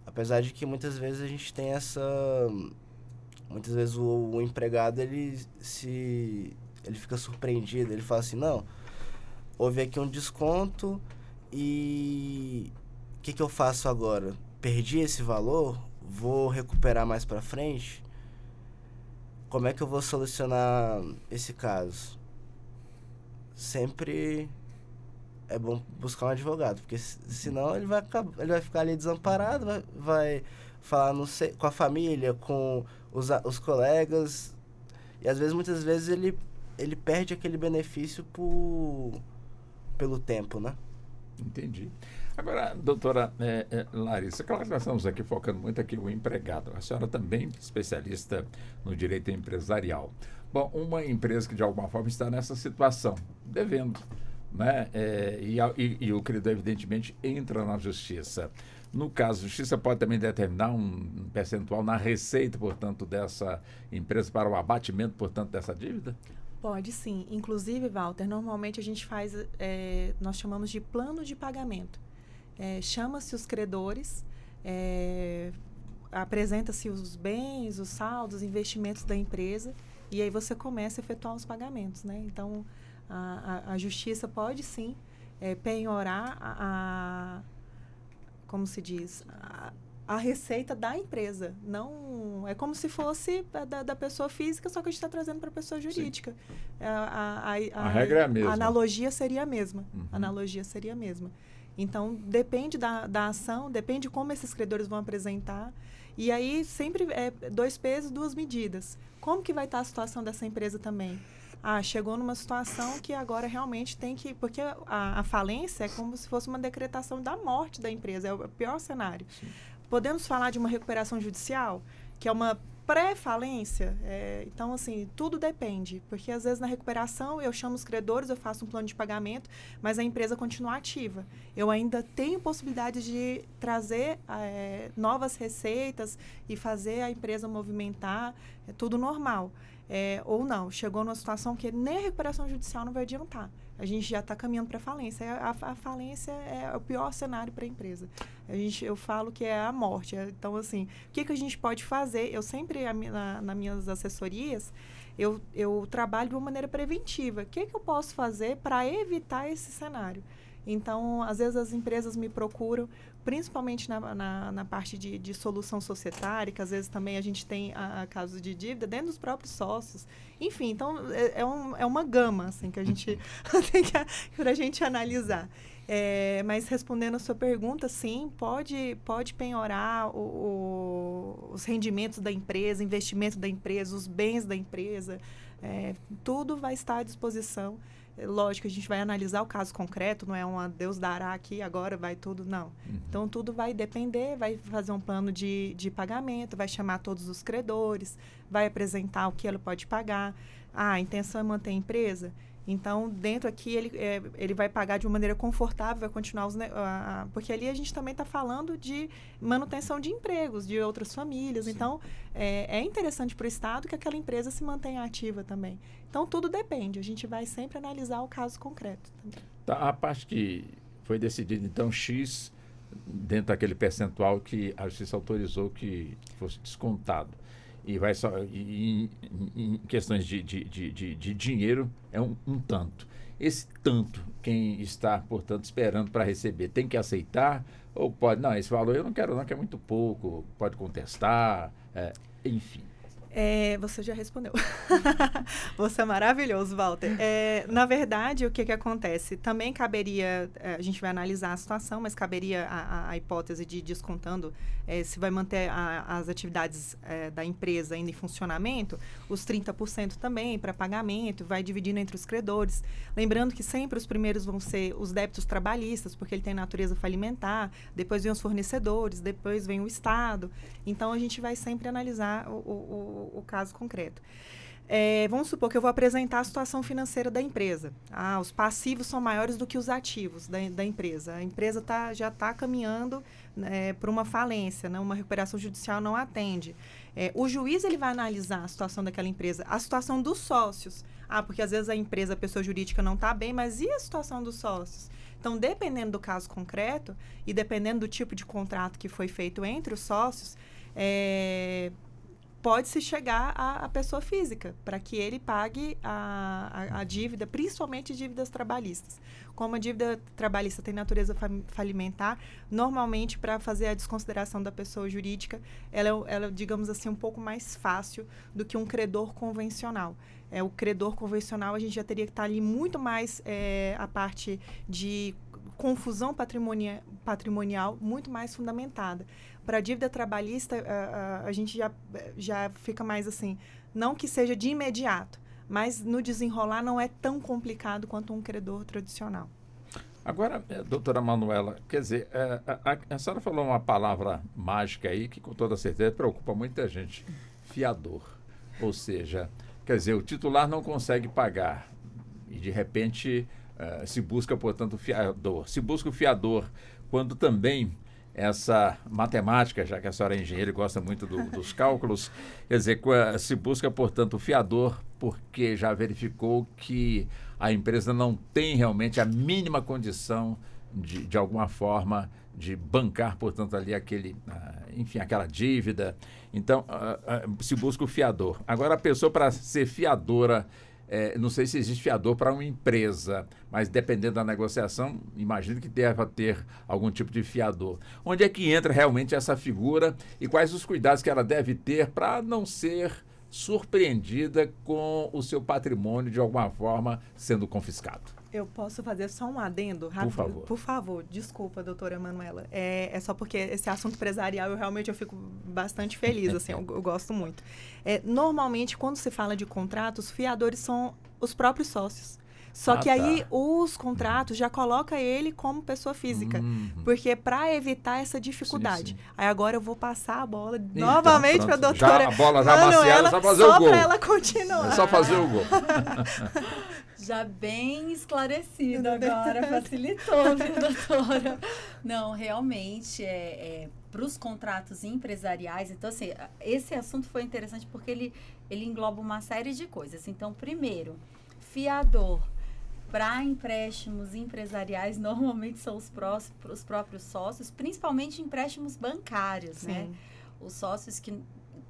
Speaker 7: Apesar de que muitas vezes a gente tem muitas vezes o empregado ele fica surpreendido, ele fala assim, não, houve aqui um desconto e o que eu faço agora? Perdi esse valor? Vou recuperar mais para frente? Como é que eu vou solucionar esse caso? Sempre é bom buscar um advogado, porque senão ele vai ficar ali desamparado, vai falar com a família, com os colegas, e às vezes, muitas vezes, ele perde aquele benefício pelo tempo, né?
Speaker 3: Entendi. Agora, doutora Larissa, claro que nós estamos aqui focando muito aqui o empregado. A senhora também especialista no direito empresarial. Bom, uma empresa que de alguma forma está nessa situação, devendo, né? E o credor, evidentemente, entra na justiça. No caso, a justiça pode também determinar um percentual na receita, portanto, dessa empresa para o abatimento, portanto, dessa dívida?
Speaker 4: Pode sim. Inclusive, Walter, normalmente a gente faz, nós chamamos de plano de pagamento. Chama-se os credores, apresenta-se os bens, os saldos, os investimentos da empresa, e aí você começa a efetuar os pagamentos, né? Então, a justiça pode sim penhorar como se diz, a receita da empresa. Não, é como se fosse da pessoa física, só que a gente está trazendo para a pessoa jurídica.
Speaker 3: A regra é a mesma.
Speaker 4: A analogia seria a mesma.
Speaker 3: Uhum.
Speaker 4: A analogia seria a mesma. Então, depende da ação, depende de como esses credores vão apresentar. E aí, sempre é 2 pesos, 2 medidas. Como que vai estar a situação dessa empresa também? Chegou numa situação que agora realmente tem que... Porque a falência é como se fosse uma decretação da morte da empresa. É o pior cenário. Sim. Podemos falar de uma recuperação judicial, que é uma pré-falência? Então, assim, tudo depende. Porque, às vezes, na recuperação, eu chamo os credores, eu faço um plano de pagamento, mas a empresa continua ativa. Eu ainda tenho possibilidade de trazer novas receitas e fazer a empresa movimentar. É tudo normal. Ou não, chegou numa situação que nem a recuperação judicial não vai adiantar. A gente já está caminhando para a falência. A falência é o pior cenário para a empresa. Eu falo que é a morte. Então, assim, o que a gente pode fazer? Eu sempre, nas minhas assessorias, eu trabalho de uma maneira preventiva. O que eu posso fazer para evitar esse cenário? Então, às vezes as empresas me procuram, principalmente na parte de solução societária, que às vezes também a gente tem a casos de dívida dentro dos próprios sócios. Enfim, então é uma gama assim, que a gente tem para a gente analisar. Mas respondendo a sua pergunta, sim, pode penhorar os rendimentos da empresa, investimento da empresa, os bens da empresa, tudo vai estar à disposição. Lógico, a gente vai analisar o caso concreto, não é Deus dará aqui, agora vai tudo, não. Então, tudo vai depender, vai fazer um plano de pagamento, vai chamar todos os credores, vai apresentar o que ela pode pagar. A intenção é manter a empresa? Então, dentro aqui, ele vai pagar de uma maneira confortável, vai continuar porque ali a gente também está falando de manutenção de empregos, de outras famílias. Sim. Então, é interessante para o Estado que aquela empresa se mantenha ativa também. Então, tudo depende. A gente vai sempre analisar o caso concreto também.
Speaker 3: Tá, a parte que foi decidida, então, X, dentro daquele percentual que a Justiça autorizou que fosse descontado. E vai só em questões de dinheiro é um tanto. Esse tanto, quem está, portanto, esperando para receber, tem que aceitar ou pode? Não, esse valor eu não quero não, que é muito pouco, pode contestar, enfim.
Speaker 4: Você já respondeu. Você é maravilhoso, Walter. Na verdade, o que acontece? Também caberia, a gente vai analisar a situação, mas caberia a hipótese de descontando, se vai manter as atividades da empresa ainda em funcionamento, os 30% também para pagamento, vai dividindo entre os credores. Lembrando que sempre os primeiros vão ser os débitos trabalhistas, porque ele tem natureza falimentar, depois vem os fornecedores, depois vem o Estado. Então, a gente vai sempre analisar o caso concreto. Vamos supor que eu vou apresentar a situação financeira da empresa. Os passivos são maiores do que os ativos da empresa. A empresa já está caminhando para uma falência, né? Uma recuperação judicial não atende. O juiz ele vai analisar a situação daquela empresa, a situação dos sócios. Porque às vezes a empresa, a pessoa jurídica não está bem, mas e a situação dos sócios? Então, dependendo do caso concreto e dependendo do tipo de contrato que foi feito entre os sócios, pode-se chegar à pessoa física, para que ele pague a dívida, principalmente dívidas trabalhistas. Como a dívida trabalhista tem natureza falimentar, normalmente, para fazer a desconsideração da pessoa jurídica, ela, digamos assim, um pouco mais fácil do que um credor convencional. O credor convencional, a gente já teria que estar ali muito mais a parte de confusão patrimonial muito mais fundamentada. Para a dívida trabalhista, a gente já fica mais assim, não que seja de imediato, mas no desenrolar não é tão complicado quanto um credor tradicional.
Speaker 3: Agora, doutora Manuela, quer dizer, a senhora falou uma palavra mágica aí que com toda certeza preocupa muita gente, fiador. Ou seja, quer dizer, o titular não consegue pagar e de repente se busca, portanto, o fiador. Se busca o fiador quando também essa matemática, já que a senhora é engenheira e gosta muito dos cálculos, quer dizer, se busca, portanto, o fiador porque já verificou que a empresa não tem realmente a mínima condição de alguma forma, de bancar, portanto, ali aquela dívida. Então, se busca o fiador. Agora, a pessoa, para ser fiadora, não sei se existe fiador para uma empresa, mas dependendo da negociação, imagino que deva ter algum tipo de fiador. Onde é que entra realmente essa figura e quais os cuidados que ela deve ter para não ser surpreendida com o seu patrimônio de alguma forma sendo confiscado?
Speaker 4: Eu posso fazer só um adendo rápido?
Speaker 3: Por favor.
Speaker 4: Por favor, desculpa, doutora Manuela. É só porque esse assunto empresarial eu fico bastante feliz, assim, eu gosto muito. Normalmente, quando se fala de contratos, os fiadores são os próprios sócios. Só que aí os contratos já colocam ele como pessoa física. Porque para evitar essa dificuldade. Sim. Aí agora eu vou passar a bola novamente para a doutora
Speaker 3: a bola já Manuela, só fazer o gol.
Speaker 4: Só para ela continuar.
Speaker 3: É só fazer o gol.
Speaker 5: Já bem esclarecido agora, facilitou, viu, doutora? Não, realmente, para os contratos empresariais, então, assim, esse assunto foi interessante porque ele engloba uma série de coisas. Então, primeiro, fiador para empréstimos empresariais, normalmente são os próprios sócios, principalmente empréstimos bancários, Sim. né? Os sócios que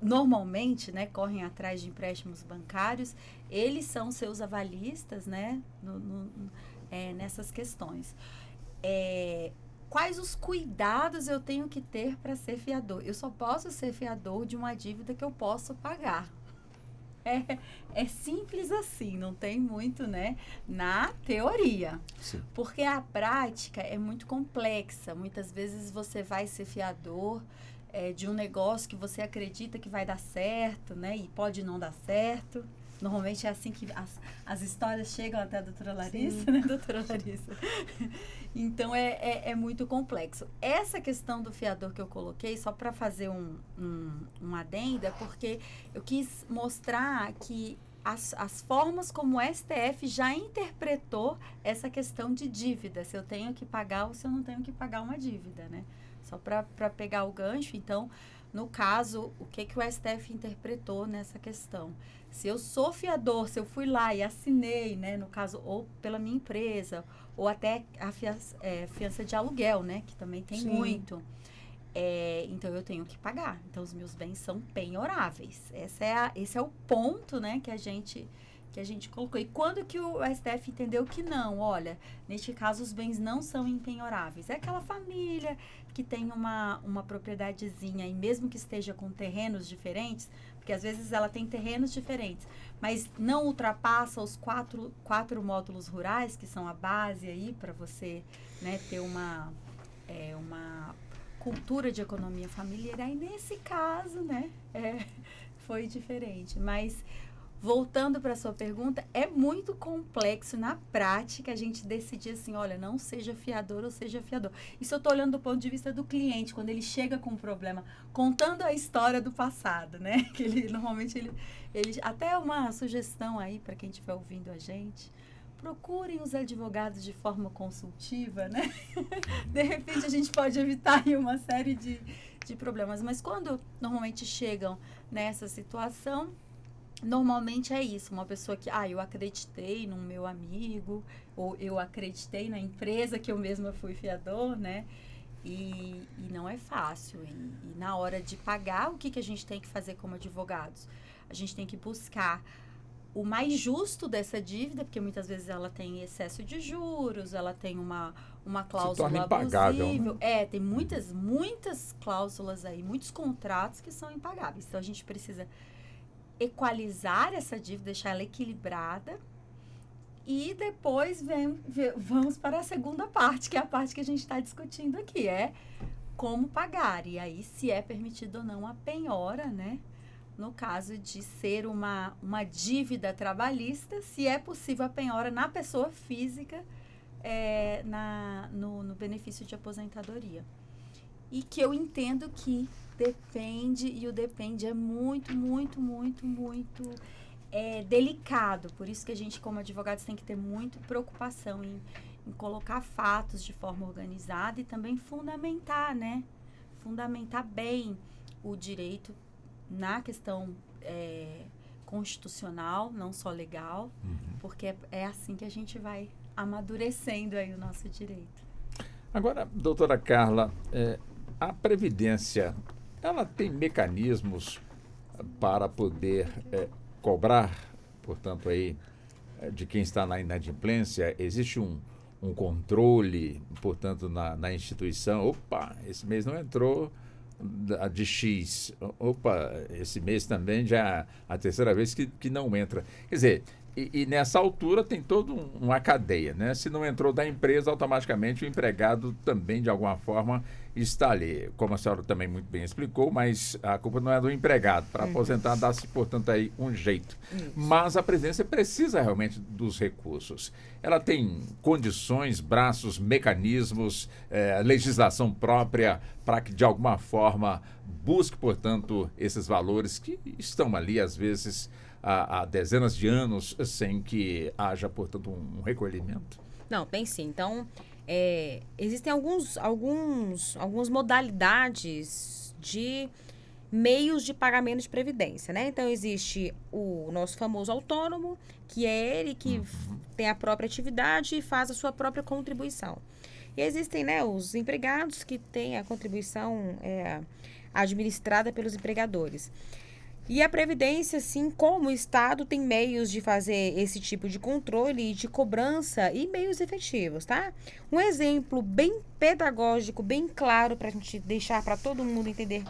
Speaker 5: normalmente, né, correm atrás de empréstimos bancários, eles são seus avalistas, né, nessas questões. quais os cuidados eu tenho que ter para ser fiador? Eu só posso ser fiador de uma dívida que eu posso pagar. É simples assim, não tem muito, né, na teoria.
Speaker 3: Sim.
Speaker 5: Porque a prática é muito complexa. Muitas vezes você vai ser fiador de um negócio que você acredita que vai dar certo, né, e pode não dar certo. Normalmente é assim que as histórias chegam até a doutora Larissa, né, doutora Larissa? Então, é muito complexo. Essa questão do fiador que eu coloquei, só para fazer um adendo, é porque eu quis mostrar que as formas como o STF já interpretou essa questão de dívida, se eu tenho que pagar ou se eu não tenho que pagar uma dívida, né? Só para pegar o gancho, então, no caso, o que o STF interpretou nessa questão? Se eu sou fiador, se eu fui lá e assinei, né, no caso, ou pela minha empresa, ou até a fiança de aluguel, né, que também tem muito, então eu tenho que pagar. Então, os meus bens são penhoráveis. Esse é o ponto, né, que a gente colocou. E quando que o STF entendeu que não? Olha, neste caso, os bens não são impenhoráveis. É aquela família que tem uma propriedadezinha, e mesmo que esteja com terrenos diferentes, porque às vezes ela tem terrenos diferentes, mas não ultrapassa os quatro módulos rurais, que são a base aí para você, né, ter uma cultura de economia familiar. Aí nesse caso, né, foi diferente. Mas voltando para a sua pergunta, é muito complexo na prática a gente decidir assim, olha, não seja fiador ou seja fiador. Isso eu estou olhando do ponto de vista do cliente, quando ele chega com um problema, contando a história do passado, né? Que normalmente ele até uma sugestão aí para quem estiver ouvindo a gente, procurem os advogados de forma consultiva, né? De repente a gente pode evitar aí uma série de problemas. Mas quando normalmente chegam nessa situação, normalmente é isso, uma pessoa que, eu acreditei no meu amigo, ou eu acreditei na empresa que eu mesma fui fiador, né? E não é fácil. E na hora de pagar, o que a gente tem que fazer como advogados? A gente tem que buscar o mais justo dessa dívida, porque muitas vezes ela tem excesso de juros, ela tem uma cláusula abusiva. Né? Tem muitas cláusulas aí, muitos contratos que são impagáveis. Então, a gente precisa equalizar essa dívida, deixar ela equilibrada, e depois vamos para a segunda parte, que é a parte que a gente está discutindo aqui, é como pagar, e aí se é permitido ou não a penhora, né? No caso de ser uma dívida trabalhista, se é possível a penhora na pessoa física, no benefício de aposentadoria. E que eu entendo que depende, e o depende é muito, muito, muito, muito delicado. Por isso que a gente, como advogados, tem que ter muita preocupação em colocar fatos de forma organizada e também fundamentar, né? Fundamentar bem o direito na questão constitucional, não só legal, porque é assim que a gente vai amadurecendo aí o nosso direito.
Speaker 3: Agora, doutora Carla, a Previdência, ela tem mecanismos para poder cobrar, portanto, aí, de quem está na inadimplência? Existe um controle, portanto, na instituição? Opa, esse mês não entrou de X. Opa, esse mês também já é a terceira vez que não entra. Quer dizer, e nessa altura tem toda uma cadeia, né? Se não entrou da empresa, automaticamente o empregado também, de alguma forma, está ali. Como a senhora também muito bem explicou, mas a culpa não é do empregado. Para aposentar, dá-se, portanto, aí um jeito. Mas a Previdência precisa realmente dos recursos. Ela tem condições, braços, mecanismos, legislação própria para que, de alguma forma, busque, portanto, esses valores que estão ali, às vezes, há dezenas de anos, sem que haja, portanto, um recolhimento?
Speaker 6: Não, tem sim. Então, existem algumas modalidades de meios de pagamento de previdência, né? Então, existe o nosso famoso autônomo, que é ele que tem a própria atividade e faz a sua própria contribuição. E existem, né, os empregados que têm a contribuição administrada pelos empregadores. E a Previdência, assim como o Estado, tem meios de fazer esse tipo de controle e de cobrança e meios efetivos, tá? Um exemplo bem pedagógico, bem claro para a gente deixar para todo mundo entender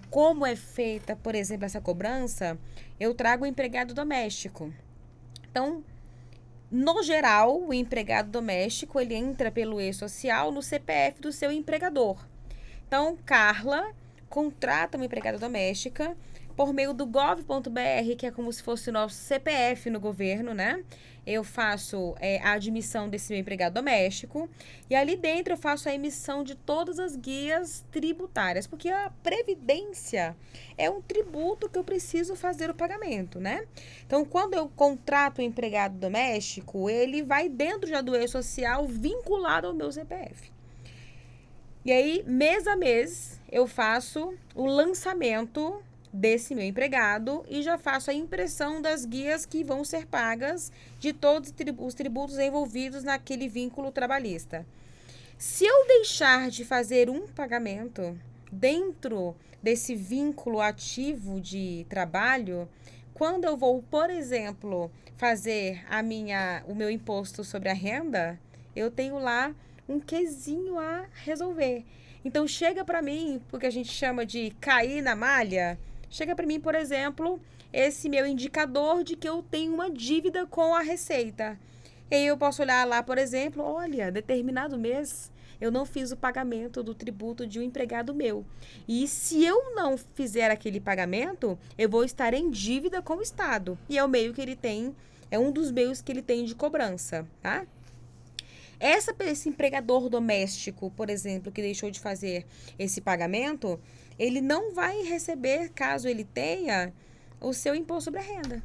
Speaker 6: como é feita, por exemplo, essa cobrança, eu trago o empregado doméstico. Então, no geral, o empregado doméstico, ele entra pelo e-social no CPF do seu empregador. Então, Carla contrata uma empregada doméstica por meio do gov.br, que é como se fosse o nosso CPF no governo, né? Eu faço a admissão desse meu empregado doméstico e ali dentro eu faço a emissão de todas as guias tributárias, porque a Previdência é um tributo que eu preciso fazer o pagamento, né? Então, quando eu contrato um empregado doméstico, ele vai dentro já do e-social vinculado ao meu CPF. E aí, mês a mês, eu faço o lançamento desse meu empregado e já faço a impressão das guias que vão ser pagas de todos os tributos envolvidos naquele vínculo trabalhista. Se eu deixar de fazer um pagamento dentro desse vínculo ativo de trabalho, quando eu vou, por exemplo, fazer o meu imposto sobre a renda, eu tenho lá um quesinho a resolver. Então, chega para mim, porque a gente chama de cair na malha, chega para mim, por exemplo, esse meu indicador de que eu tenho uma dívida com a Receita. E aí eu posso olhar lá, por exemplo, olha, determinado mês eu não fiz o pagamento do tributo de um empregado meu. E se eu não fizer aquele pagamento, eu vou estar em dívida com o Estado. E é o meio que ele tem, é um dos meios que ele tem de cobrança, tá? Esse empregador doméstico, por exemplo, que deixou de fazer esse pagamento, ele não vai receber, caso ele tenha, o seu imposto sobre a renda.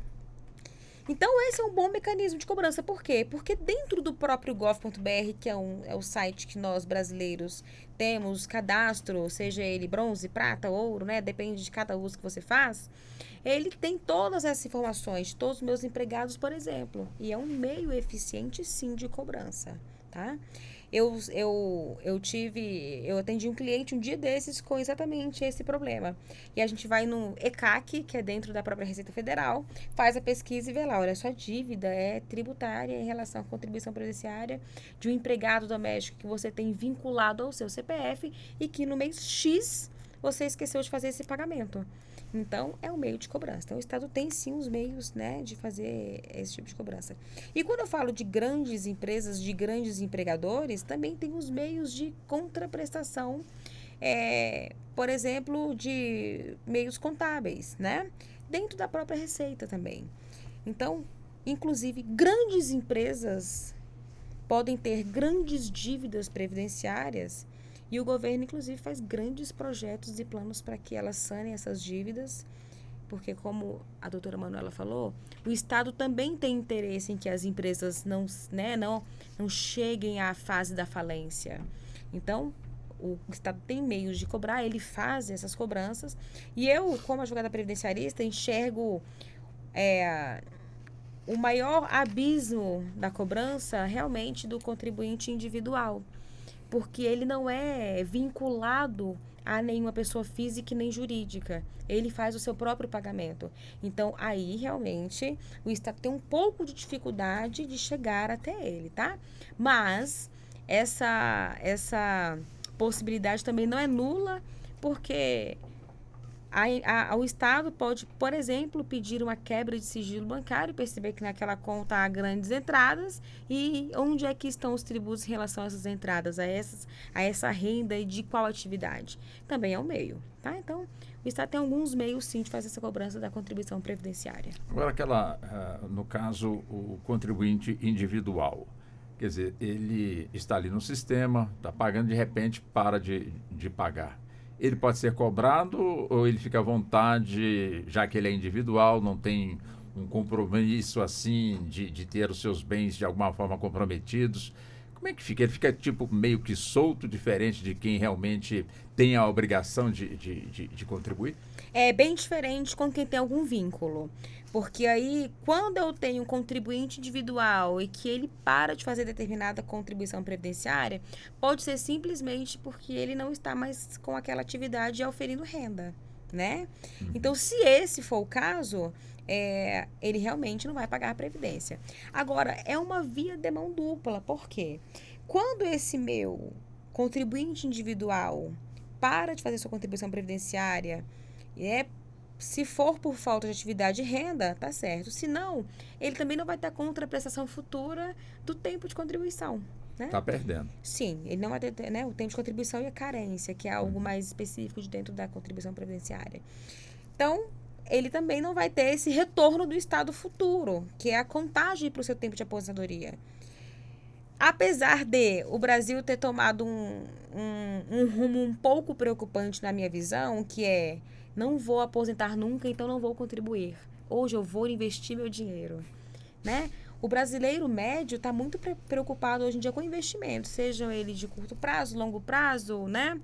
Speaker 6: Então, esse é um bom mecanismo de cobrança. Por quê? Porque dentro do próprio gov.br, que é o site que nós brasileiros temos cadastro, seja ele bronze, prata, ouro, né? Depende de cada uso que você faz. Ele tem todas essas informações de todos os meus empregados, por exemplo. E é um meio eficiente, sim, de cobrança, tá? Eu atendi um cliente um dia desses com exatamente esse problema. E a gente vai no ECAC, que é dentro da própria Receita Federal, faz a pesquisa e vê lá, olha, sua dívida é tributária em relação à contribuição previdenciária de um empregado doméstico que você tem vinculado ao seu CPF e que no mês X você esqueceu de fazer esse pagamento. Então, é um meio de cobrança. Então, o Estado tem, sim, os meios, né, de fazer esse tipo de cobrança. E quando eu falo de grandes empresas, de grandes empregadores, também tem os meios de contraprestação, por exemplo, de meios contábeis, né? Dentro da própria Receita também. Então, inclusive, grandes empresas podem ter grandes dívidas previdenciárias. E o governo, inclusive, faz grandes projetos e planos para que elas sanem essas dívidas, porque, como a doutora Manuela falou, o Estado também tem interesse em que as empresas não cheguem à fase da falência. Então, o Estado tem meios de cobrar, ele faz essas cobranças. E eu, como advogada previdenciarista, enxergo o maior abismo da cobrança realmente do contribuinte individual, porque ele não é vinculado a nenhuma pessoa física nem jurídica. Ele faz o seu próprio pagamento. Então, aí, realmente, o Estado tem um pouco de dificuldade de chegar até ele, tá? Mas essa possibilidade também não é nula, porque o Estado pode, por exemplo, pedir uma quebra de sigilo bancário, perceber que naquela conta há grandes entradas e onde é que estão os tributos em relação a essas entradas, a essa renda e de qual atividade. Também é um meio, tá? Então, o Estado tem alguns meios, sim, de fazer essa cobrança da contribuição previdenciária.
Speaker 3: Agora, no caso, o contribuinte individual, quer dizer, ele está ali no sistema, está pagando, de repente para de pagar. Ele pode ser cobrado ou ele fica à vontade, já que ele é individual, não tem um compromisso assim de ter os seus bens de alguma forma comprometidos? Como é que fica? Ele fica tipo meio que solto, diferente de quem realmente tem a obrigação de contribuir?
Speaker 6: É bem diferente com quem tem algum vínculo. Porque aí, quando eu tenho um contribuinte individual e que ele para de fazer determinada contribuição previdenciária, pode ser simplesmente porque ele não está mais com aquela atividade e oferindo renda, né? Então, se esse for o caso, ele realmente não vai pagar a previdência. Agora, é uma via de mão dupla. Por quê? Quando esse meu contribuinte individual para de fazer sua contribuição previdenciária, se for por falta de atividade e renda, tá certo. Se não, ele também não vai ter contraprestação futura do tempo de contribuição.
Speaker 3: Está perdendo.
Speaker 6: Sim, ele não vai ter, né, o tempo de contribuição e a carência, que é algo mais específico de dentro da contribuição previdenciária. Então, ele também não vai ter esse retorno do estado futuro, que é a contagem para o seu tempo de aposentadoria. Apesar de o Brasil ter tomado um rumo um pouco preocupante na minha visão, que é: não vou aposentar nunca, então não vou contribuir. Hoje eu vou investir meu dinheiro, né? O brasileiro médio está muito preocupado hoje em dia com investimentos, sejam eles de curto prazo, longo prazo, né?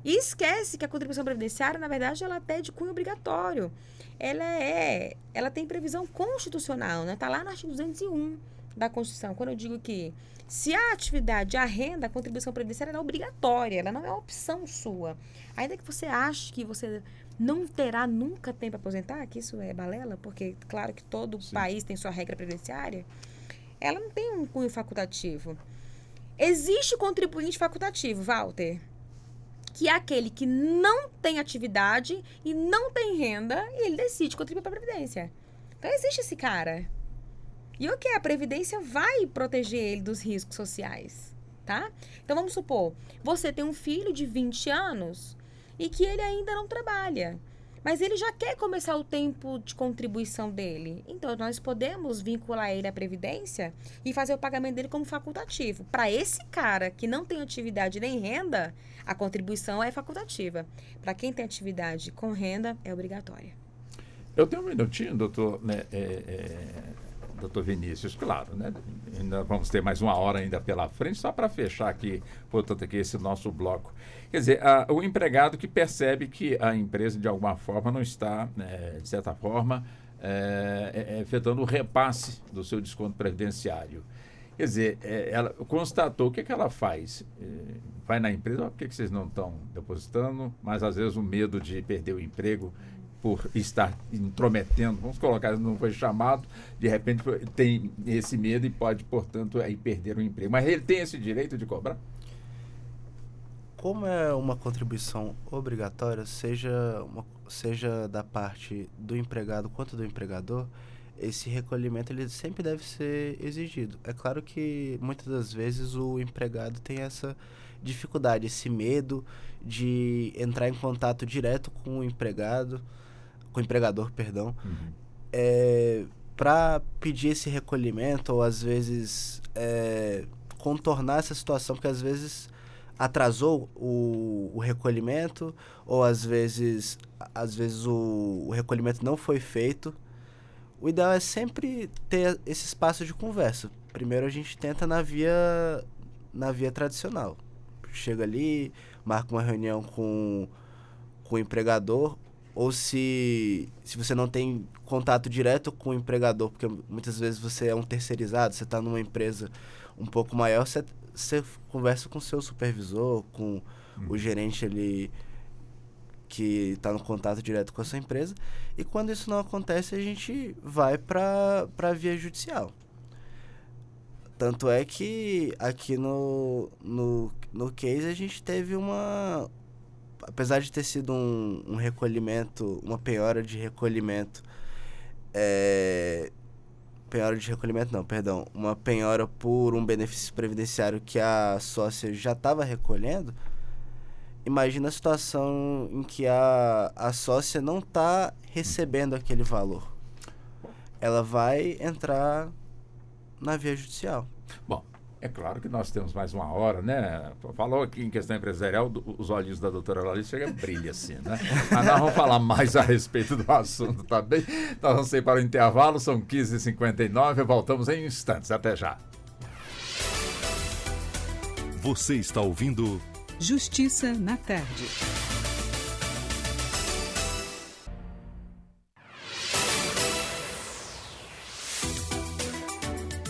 Speaker 6: E esquece que a contribuição previdenciária, na verdade, ela até é de cunho obrigatório. Ela tem previsão constitucional, né? Está lá no artigo 201 da Constituição, quando eu digo que se a atividade, a renda, a contribuição previdenciária é obrigatória, ela não é uma opção sua. Ainda que você ache que você não terá nunca tempo para aposentar, que isso é balela, porque claro que todo país tem sua regra previdenciária, ela não tem um cunho facultativo. Existe contribuinte facultativo, Walter, que é aquele que não tem atividade e não tem renda e ele decide contribuir para a Previdência. Então existe esse cara. E o que? A Previdência vai proteger ele dos riscos sociais, tá? Então vamos supor, você tem um filho de 20 anos e que ele ainda não trabalha, mas ele já quer começar o tempo de contribuição dele. Então, nós podemos vincular ele à Previdência e fazer o pagamento dele como facultativo. Para esse cara que não tem atividade nem renda, a contribuição é facultativa. Para quem tem atividade com renda, é obrigatória.
Speaker 3: Eu tenho um minutinho, doutor, doutor Vinícius, claro, né? Ainda vamos ter mais uma hora ainda pela frente, só para fechar aqui, portanto, aqui esse nosso bloco. Quer dizer, o empregado que percebe que a empresa, de alguma forma, não está, de certa forma, efetuando o repasse do seu desconto previdenciário. Quer dizer, ela constatou, o que ela faz? Vai na empresa, por que vocês não estão depositando? Mas, às vezes, o medo de perder o emprego por estar intrometendo, vamos colocar, não foi chamado, de repente tem esse medo e pode, portanto, aí perder o emprego. Mas ele tem esse direito de cobrar?
Speaker 7: Como é uma contribuição obrigatória, seja da parte do empregado quanto do empregador, esse recolhimento ele sempre deve ser exigido. É claro que muitas das vezes o empregado tem essa dificuldade, esse medo de entrar em contato direto com o empregador, para pedir esse recolhimento, ou às vezes contornar essa situação, porque às vezes atrasou o recolhimento, ou às vezes o recolhimento não foi feito. O ideal é sempre ter esse espaço de conversa. Primeiro a gente tenta na via tradicional. Chega ali, marca uma reunião com o empregador, ou se você não tem contato direto com o empregador, porque muitas vezes você é um terceirizado, você está numa empresa um pouco maior, você conversa com o seu supervisor, com o gerente ali que está no contato direto com a sua empresa. E quando isso não acontece, a gente vai para a via judicial. Tanto é que aqui no case a gente teve apesar de ter sido um recolhimento, uma penhora de recolhimento, uma penhora por um benefício previdenciário que a sócia já estava recolhendo. Imagina a situação em que a sócia não está recebendo aquele valor. Ela vai entrar na via judicial.
Speaker 3: Bom, é claro que nós temos mais uma hora, né? Falou aqui em questão empresarial, os olhos da doutora Larissa chegam a brilhar assim, né? Mas nós vamos falar mais a respeito do assunto, tá bem? Nós vamos sair para o intervalo, são 15h59, voltamos em instantes. Até já.
Speaker 1: Você está ouvindo
Speaker 2: Justiça na Tarde.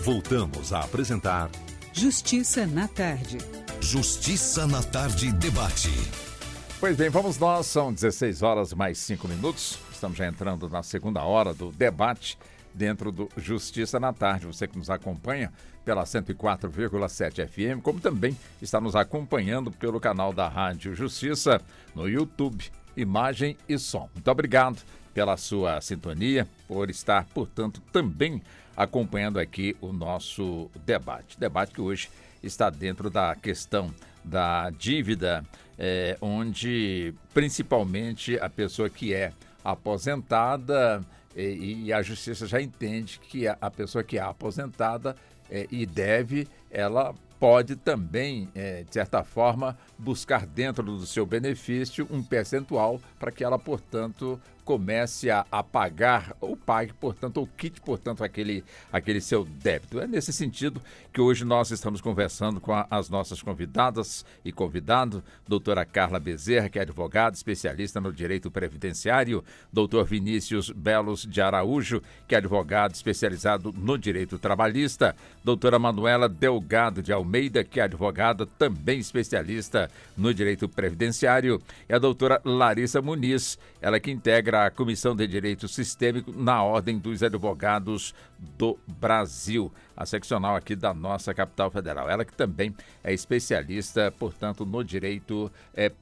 Speaker 1: Voltamos a apresentar
Speaker 2: Justiça na Tarde.
Speaker 1: Justiça na Tarde Debate.
Speaker 3: Pois bem, vamos nós, são 16 horas mais 5 minutos. Estamos já entrando na segunda hora do debate dentro do Justiça na Tarde. Você que nos acompanha pela 104,7 FM, como também está nos acompanhando pelo canal da Rádio Justiça no YouTube, imagem e som. Muito obrigado pela sua sintonia, por estar, portanto, também acompanhando aqui o nosso debate. Debate que hoje está dentro da questão da dívida, onde principalmente a pessoa que é aposentada e a justiça já entende que a pessoa que é aposentada e deve, ela pode também, de certa forma, buscar dentro do seu benefício um percentual para que ela, portanto, comece a pagar ou pague, portanto, ou quite, portanto, aquele seu débito. É nesse sentido que hoje nós estamos conversando com as nossas convidadas e convidado, doutora Carla Bezerra, que é advogada, especialista no direito previdenciário, doutor Vinícius Belos de Araújo, que é advogado especializado no direito trabalhista, doutora Manuela Delgado de Almeida, que é advogada também especialista no direito previdenciário, e a doutora Larissa Muniz, ela que integra a Comissão de Direito Sistêmico na Ordem dos Advogados do Brasil, a seccional aqui da nossa capital federal. Ela que também é especialista, portanto, no direito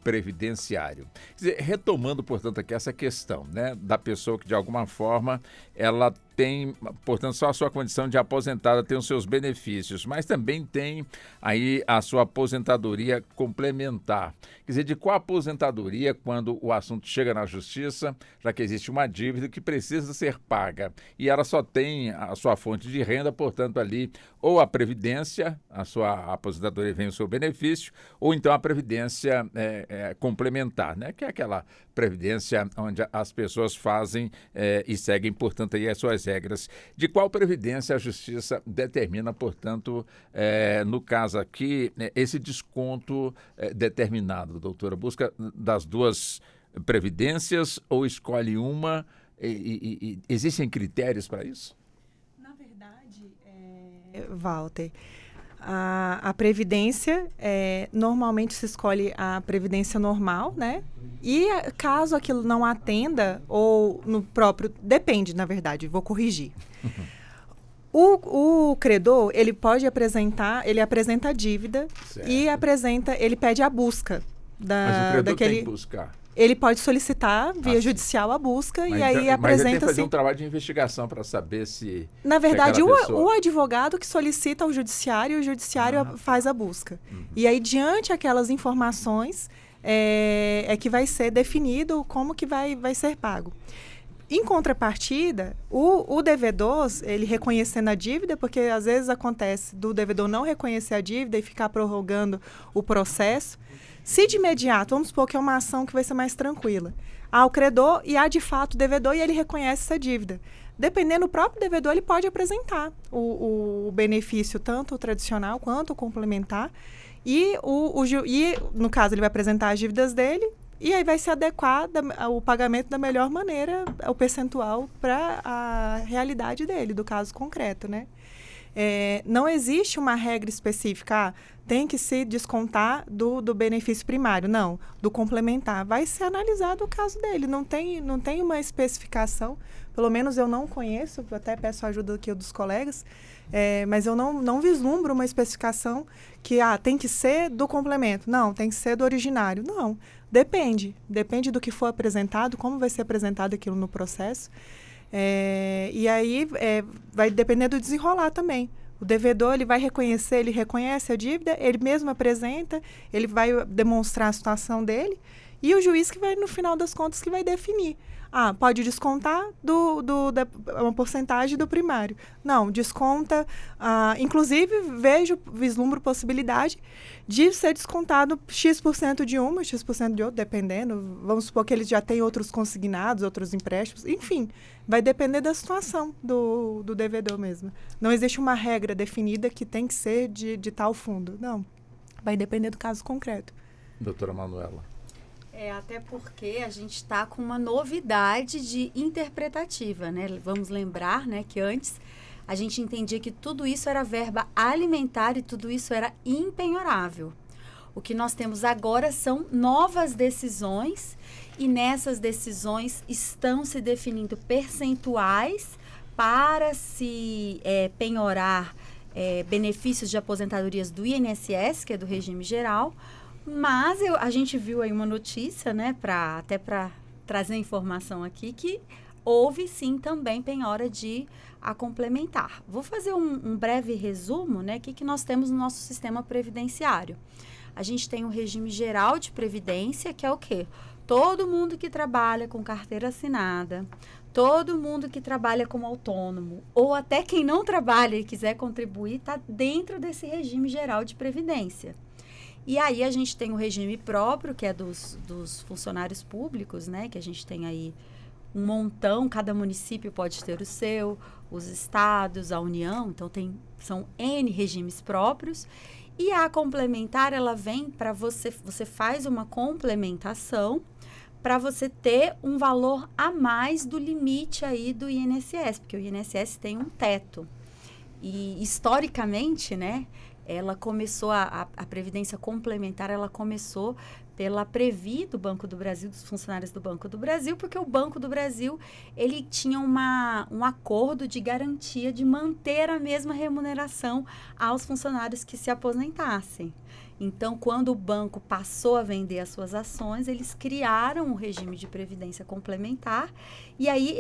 Speaker 3: previdenciário. Quer dizer, retomando, portanto, aqui essa questão, né, da pessoa que, de alguma forma, ela tem, portanto, só a sua condição de aposentada tem os seus benefícios, mas também tem aí a sua aposentadoria complementar. Quer dizer, de qual aposentadoria, quando o assunto chega na justiça, já que existe uma dívida que precisa ser paga e ela só tem a sua fonte de renda, portanto, ali, ou a previdência, a sua aposentadoria vem o seu benefício, ou então a previdência complementar, né? Que é aquela previdência onde as pessoas fazem e seguem, portanto, aí as suas regras. De qual previdência a justiça determina, portanto, no caso aqui, esse desconto determinado, doutora? Busca das duas previdências ou escolhe uma? E existem critérios para isso?
Speaker 4: Na verdade, Walter, a previdência, normalmente se escolhe a previdência normal, né? E caso aquilo não atenda, ou no próprio... Depende, na verdade, vou corrigir. O credor, ele pode apresentar, ele apresenta a dívida, certo, e ele pede a busca
Speaker 3: Mas o credor tem que buscar.
Speaker 4: Ele pode solicitar via judicial a busca e aí apresenta-se...
Speaker 3: Mas ele tem que fazer um trabalho de investigação para saber se...
Speaker 4: Na verdade, o advogado que solicita ao judiciário, o judiciário faz a busca. E aí, diante aquelas informações, que vai ser definido como que vai ser pago. Em contrapartida, o devedor, ele reconhecendo a dívida, porque às vezes acontece do devedor não reconhecer a dívida e ficar prorrogando o processo. Se de imediato, vamos supor que é uma ação que vai ser mais tranquila, há o credor e há de fato o devedor e ele reconhece essa dívida. Dependendo do próprio devedor, ele pode apresentar o benefício, tanto o tradicional quanto o complementar, e no caso ele vai apresentar as dívidas dele, e aí vai se adequar o pagamento da melhor maneira, o percentual, para a realidade dele, do caso concreto, né? Não existe uma regra específica, tem que se descontar do benefício primário, não, do complementar. Vai ser analisado o caso dele, não tem uma especificação, pelo menos eu não conheço, até peço a ajuda aqui dos colegas, mas eu não vislumbro uma especificação que tem que ser do complemento, não, tem que ser do originário, não. Depende do que for apresentado, como vai ser apresentado aquilo no processo. E aí vai depender do desenrolar também. O devedor, ele vai reconhecer, ele reconhece a dívida, ele mesmo apresenta, ele vai demonstrar a situação dele, e o juiz que vai, no final das contas, que vai definir. Pode descontar uma porcentagem do primário. Não, desconta, inclusive vislumbro possibilidade de ser descontado X% de uma, X% de outra, dependendo. Vamos supor que ele já tem outros consignados, outros empréstimos, enfim, vai depender da situação do devedor mesmo. Não existe uma regra definida que tem que ser de tal fundo, não. Vai depender do caso concreto.
Speaker 3: Doutora Manuela.
Speaker 5: Até porque a gente está com uma novidade interpretativa, né? Vamos lembrar, né, que antes a gente entendia que tudo isso era verba alimentar e tudo isso era impenhorável. O que nós temos agora são novas decisões e nessas decisões estão se definindo percentuais para se penhorar benefícios de aposentadorias do INSS, que é do regime geral, mas a gente viu aí uma notícia, né, até para trazer informação aqui, que houve sim também penhora de a complementar. Vou fazer um breve resumo, né, que nós temos no nosso sistema previdenciário. A gente tem um regime geral de previdência, que é o quê? Todo mundo que trabalha com carteira assinada, todo mundo que trabalha como autônomo, ou até quem não trabalha e quiser contribuir, está dentro desse regime geral de previdência. E aí a gente tem o regime próprio, que é dos funcionários públicos, né? Que a gente tem aí um montão, cada município pode ter o seu, os estados, a União, então são N regimes próprios. E a complementar, ela vem para você faz uma complementação para você ter um valor a mais do limite aí do INSS, porque o INSS tem um teto. E historicamente, né, ela começou, a Previdência Complementar, ela começou pela Previ do Banco do Brasil, dos funcionários do Banco do Brasil, porque o Banco do Brasil, ele tinha um acordo de garantia de manter a mesma remuneração aos funcionários que se aposentassem. Então, quando o banco passou a vender as suas ações, eles criaram um regime de previdência complementar, e aí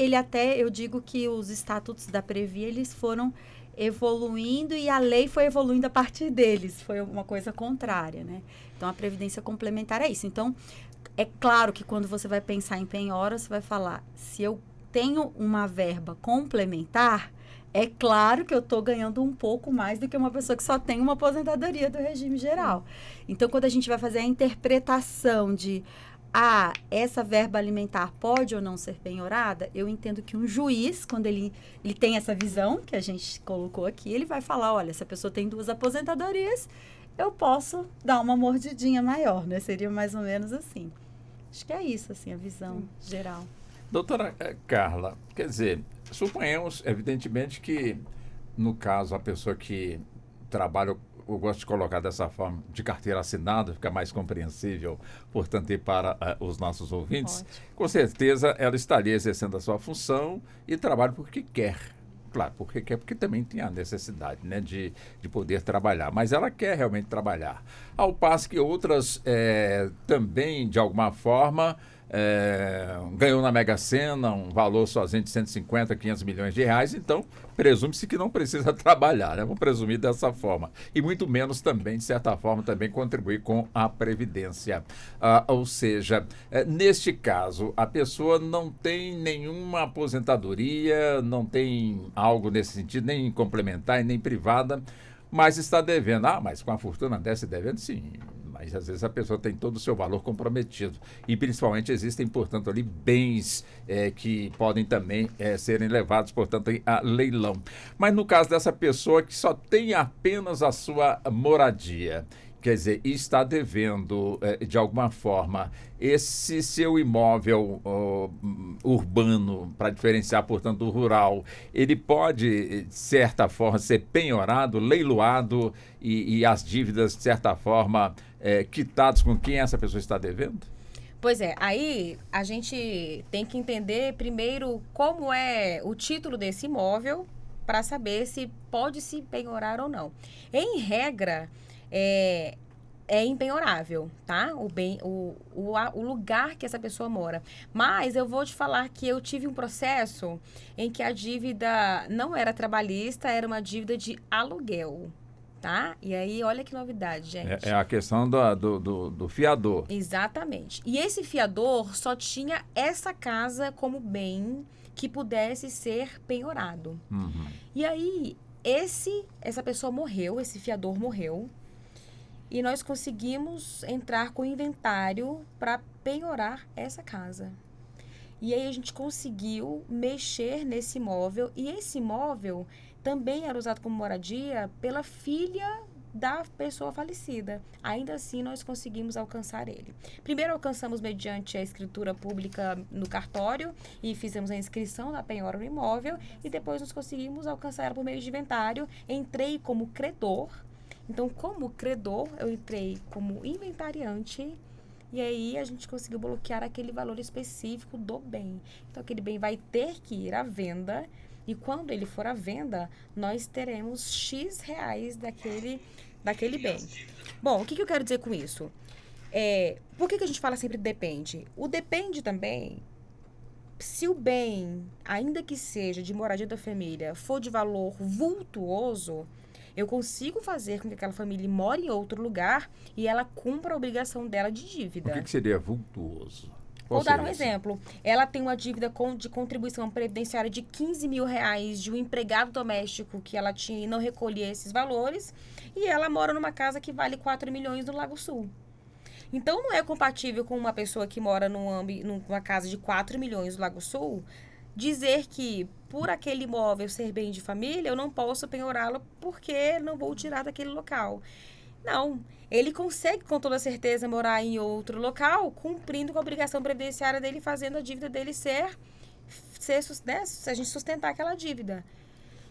Speaker 5: eu digo que os estatutos da Previ, eles foram evoluindo e a lei foi evoluindo a partir deles, foi uma coisa contrária, né? Então, a previdência complementar é isso. Então, é claro que quando você vai pensar em penhora, você vai falar, se eu tenho uma verba complementar, é claro que eu estou ganhando um pouco mais do que uma pessoa que só tem uma aposentadoria do regime geral. Então, quando a gente vai fazer a interpretação de essa verba alimentar pode ou não ser penhorada, eu entendo que um juiz, quando ele tem essa visão que a gente colocou aqui, ele vai falar, olha, se a pessoa tem 2 aposentadorias, eu posso dar uma mordidinha maior, né? Seria mais ou menos assim. Acho que é isso, assim, a visão geral.
Speaker 3: Doutora Carla, quer dizer, suponhamos, evidentemente, que, no caso, a pessoa que trabalha, eu gosto de colocar dessa forma, de carteira assinada, fica mais compreensível, portanto, e para os nossos ouvintes, ótimo. Com certeza ela estaria exercendo a sua função e trabalha porque quer. Claro, porque quer, porque também tem a necessidade, né, de poder trabalhar, mas ela quer realmente trabalhar. Ao passo que outras também, de alguma forma, ganhou na Mega Sena um valor sozinho de 150, 500 milhões de reais, então presume-se que não precisa trabalhar, né? Vamos presumir dessa forma. E muito menos também, de certa forma, também contribuir com a Previdência. Ou seja, neste caso, a pessoa não tem nenhuma aposentadoria, não tem algo nesse sentido, nem complementar e nem privada, mas está devendo. Mas com a fortuna dessa devendo, sim. Mas às vezes a pessoa tem todo o seu valor comprometido. E principalmente existem, portanto, ali bens que podem também serem levados, portanto, a leilão. Mas no caso dessa pessoa que só tem apenas a sua moradia, quer dizer, está devendo, de alguma forma, esse seu imóvel urbano, para diferenciar, portanto, do rural, ele pode, de certa forma, ser penhorado, leiloado e as dívidas, de certa forma, quitadas com quem essa pessoa está devendo?
Speaker 6: Pois é, aí a gente tem que entender primeiro como é o título desse imóvel para saber se pode se penhorar ou não. Em regra, é impenhorável, tá? O lugar que essa pessoa mora. Mas eu vou te falar que eu tive um processo em que a dívida não era trabalhista, era uma dívida de aluguel, tá? E aí, olha que novidade, gente.
Speaker 3: É a questão do fiador.
Speaker 6: Exatamente. E esse fiador só tinha essa casa como bem que pudesse ser penhorado.
Speaker 3: Uhum.
Speaker 6: E aí, essa pessoa morreu, esse fiador morreu, e nós conseguimos entrar com o inventário para penhorar essa casa. E aí a gente conseguiu mexer nesse imóvel, e esse imóvel também era usado como moradia pela filha da pessoa falecida. Ainda assim, nós conseguimos alcançar ele. Primeiro, alcançamos mediante a escritura pública no cartório e fizemos a inscrição da penhora no imóvel, e depois nós conseguimos alcançar ela por meio de inventário. Entrei como credor Então, como credor, eu entrei como inventariante e aí a gente conseguiu bloquear aquele valor específico do bem. Então, aquele bem vai ter que ir à venda e quando ele for à venda, nós teremos X reais daquele bem. Bom, o que eu quero dizer com isso? Por que a gente fala sempre depende? O depende também, se o bem, ainda que seja de moradia da família, for de valor vultuoso, eu consigo fazer com que aquela família more em outro lugar e ela cumpra a obrigação dela de dívida.
Speaker 3: O que seria vultuoso?
Speaker 6: Vou dar um exemplo. Ela tem uma dívida de contribuição previdenciária de 15 mil reais de um empregado doméstico que ela tinha e não recolhia esses valores e ela mora numa casa que vale 4 milhões no Lago Sul. Então, não é compatível com uma pessoa que mora numa casa de 4 milhões no Lago Sul dizer que, por aquele imóvel ser bem de família, eu não posso penhorá-lo porque não vou tirar daquele local. Não. Ele consegue, com toda certeza, morar em outro local, cumprindo com a obrigação previdenciária dele, fazendo a dívida dele né, se a gente sustentar aquela dívida.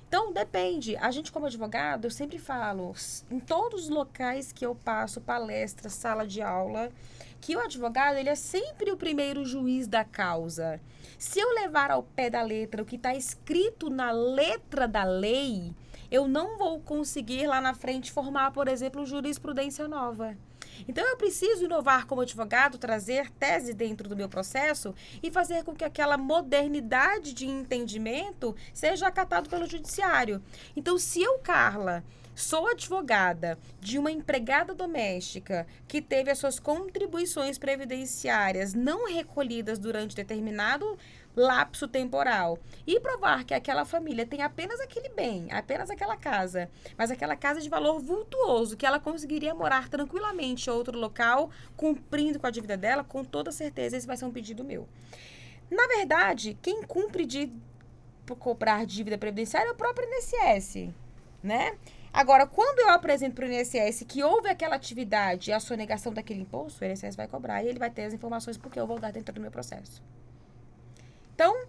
Speaker 6: Então, depende. A gente, como advogado, eu sempre falo, em todos os locais que eu passo, palestra, sala de aula, que o advogado, ele é sempre o primeiro juiz da causa. Se eu levar ao pé da letra o que está escrito na letra da lei, eu não vou conseguir lá na frente formar, por exemplo, jurisprudência nova. Então, eu preciso inovar como advogado, trazer tese dentro do meu processo e fazer com que aquela modernidade de entendimento seja acatado pelo judiciário. Então, se eu, Carla, sou advogada de uma empregada doméstica que teve as suas contribuições previdenciárias não recolhidas durante determinado lapso temporal e provar que aquela família tem apenas aquele bem, apenas aquela casa, mas aquela casa de valor vultuoso, que ela conseguiria morar tranquilamente em outro local, cumprindo com a dívida dela, com toda certeza esse vai ser um pedido meu. Na verdade, quem cumpre de cobrar dívida previdenciária é o próprio INSS, né? Agora, quando eu apresento para o INSS que houve aquela atividade e a sonegação daquele imposto, o INSS vai cobrar e ele vai ter as informações porque eu vou dar dentro do meu processo. Então,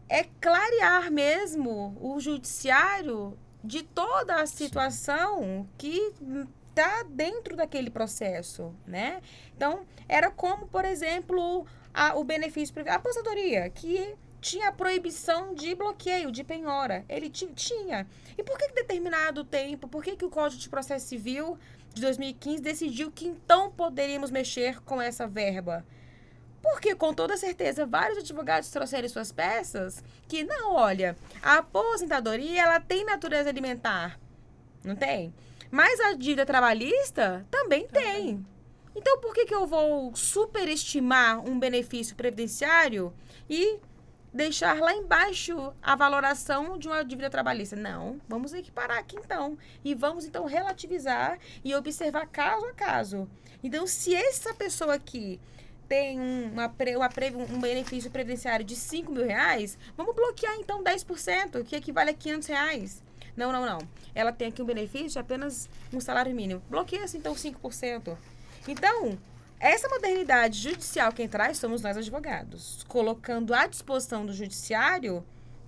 Speaker 6: é clarear mesmo o judiciário de toda a situação que está dentro daquele processo, né? Então, era como, por exemplo, o benefício, a aposentadoria, que tinha a proibição de bloqueio, de penhora. Ele tinha. E por que determinado tempo, por que o Código de Processo Civil de 2015 decidiu que então poderíamos mexer com essa verba? Porque, com toda certeza, vários advogados trouxeram suas peças que, não, olha, a aposentadoria, ela tem natureza alimentar, não tem? Mas a dívida trabalhista também tem. Então, por que eu vou superestimar um benefício previdenciário e deixar lá embaixo a valoração de uma dívida trabalhista? Não, vamos equiparar aqui então. E vamos então relativizar e observar caso a caso. Então, se essa pessoa aqui tem um benefício previdenciário de 5 mil reais, vamos bloquear então 10%, que equivale a 500 reais. Não. Ela tem aqui um benefício de apenas um salário mínimo. Bloqueia-se então 5%. Então, essa modernidade judicial quem traz somos nós advogados, colocando à disposição do judiciário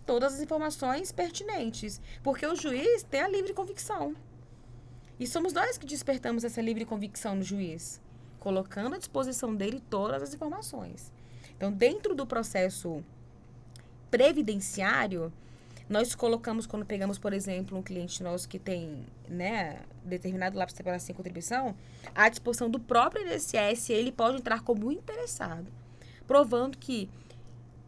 Speaker 6: todas as informações pertinentes, porque o juiz tem a livre convicção. E somos nós que despertamos essa livre convicção no juiz, colocando à disposição dele todas as informações. Então, dentro do processo previdenciário, nós colocamos, quando pegamos, por exemplo, um cliente nosso que tem, né, determinado lapso temporal sem contribuição, à disposição do próprio INSS, ele pode entrar como interessado, provando que,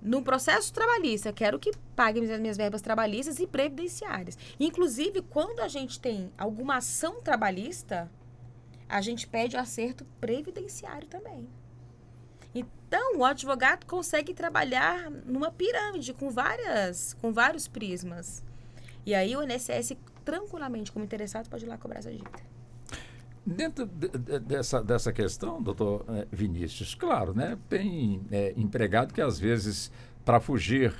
Speaker 6: no processo trabalhista, quero que pague as minhas verbas trabalhistas e previdenciárias. Inclusive, quando a gente tem alguma ação trabalhista, a gente pede acerto previdenciário também. Então, o advogado consegue trabalhar numa pirâmide com vários prismas. E aí o INSS, tranquilamente, como interessado, pode ir lá cobrar essa dívida.
Speaker 3: Dentro dessa questão, doutor Vinícius, claro, né, tem empregado que, às vezes, para fugir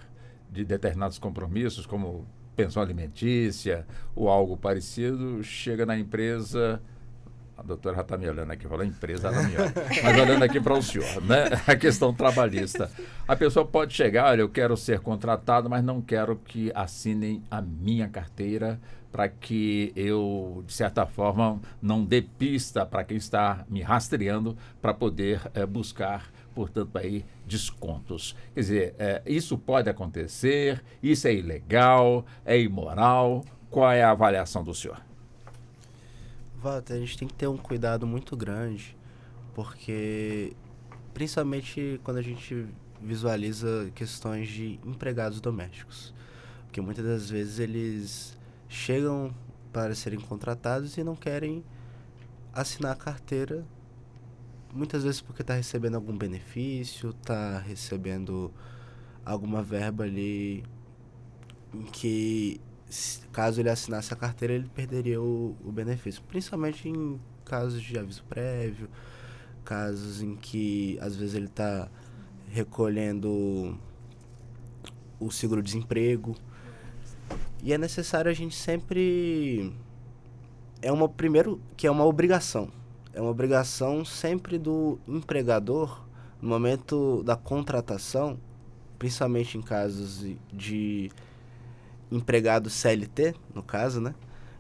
Speaker 3: de determinados compromissos, como pensão alimentícia ou algo parecido, chega na empresa, A doutora já está me olhando aqui, falou empresa, ela me olha. Mas olhando aqui para o senhor, né? A questão trabalhista. A pessoa pode chegar, olha, eu quero ser contratado, mas não quero que assinem a minha carteira para que eu, de certa forma, não dê pista para quem está me rastreando para poder buscar, portanto, aí descontos. Quer dizer, isso pode acontecer, isso é ilegal, é imoral. Qual é a avaliação do senhor?
Speaker 7: Walter, a gente tem que ter um cuidado muito grande, porque principalmente quando a gente visualiza questões de empregados domésticos, porque muitas das vezes eles chegam para serem contratados e não querem assinar a carteira, muitas vezes porque está recebendo algum benefício, está recebendo alguma verba ali em que, caso ele assinasse a carteira, ele perderia o benefício. Principalmente em casos de aviso prévio, casos em que, às vezes, ele está recolhendo o seguro-desemprego. E é necessário a gente sempre... Primeiro, que é uma obrigação. É uma obrigação sempre do empregador, no momento da contratação, principalmente em casos de empregado CLT, no caso, né?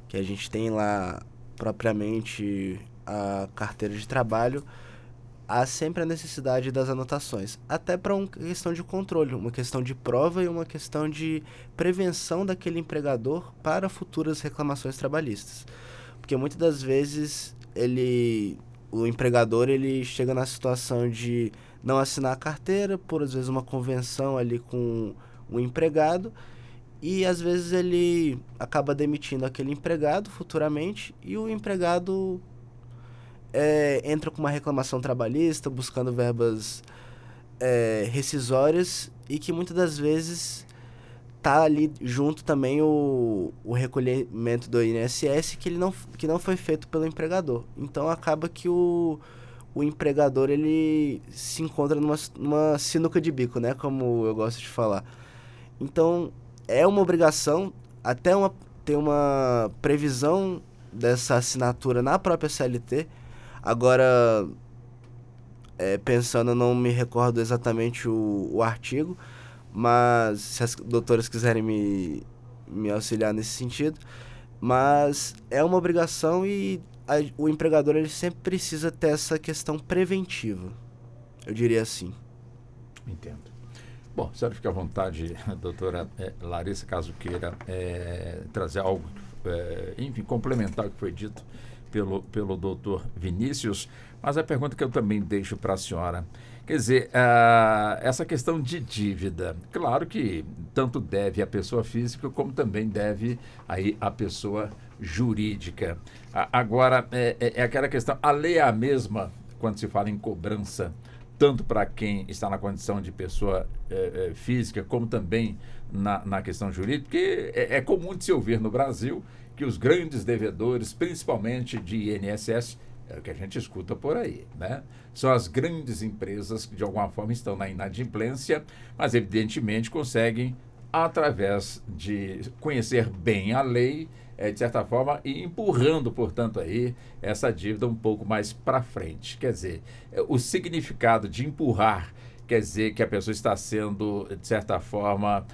Speaker 7: Que a gente tem lá propriamente a carteira de trabalho, há sempre a necessidade das anotações. Até para uma questão de controle, uma questão de prova e uma questão de prevenção daquele empregador para futuras reclamações trabalhistas. Porque muitas das vezes o empregador ele chega na situação de não assinar a carteira, por às vezes uma convenção ali com o empregado, e às vezes ele acaba demitindo aquele empregado futuramente e o empregado entra com uma reclamação trabalhista, buscando verbas rescisórias, e que muitas das vezes está ali junto também o recolhimento do INSS que não foi feito pelo empregador. Então acaba que o empregador ele se encontra numa sinuca de bico, né? Como eu gosto de falar. Então é uma obrigação, até ter uma previsão dessa assinatura na própria CLT. Agora, pensando, eu não me recordo exatamente o artigo, mas se as doutoras quiserem me auxiliar nesse sentido, mas é uma obrigação e o empregador ele sempre precisa ter essa questão preventiva, eu diria assim.
Speaker 3: Entendo. Bom, a senhora fica à vontade, doutora Larissa, caso queira trazer algo, enfim, complementar o que foi dito pelo doutor Vinícius, mas a pergunta que eu também deixo para a senhora, quer dizer, essa questão de dívida, claro que tanto deve a pessoa física como também deve aí a pessoa jurídica. Agora, é aquela questão, a lei é a mesma quando se fala em cobrança, tanto para quem está na condição de pessoa física, como também na questão jurídica, porque é comum de se ouvir no Brasil que os grandes devedores, principalmente de INSS, é o que a gente escuta por aí, né? São as grandes empresas que, de alguma forma, estão na inadimplência, mas, evidentemente, conseguem, através de conhecer bem a lei, de certa forma, e empurrando, portanto, aí essa dívida um pouco mais para frente. Quer dizer, o significado de empurrar quer dizer que a pessoa está sendo, de certa forma,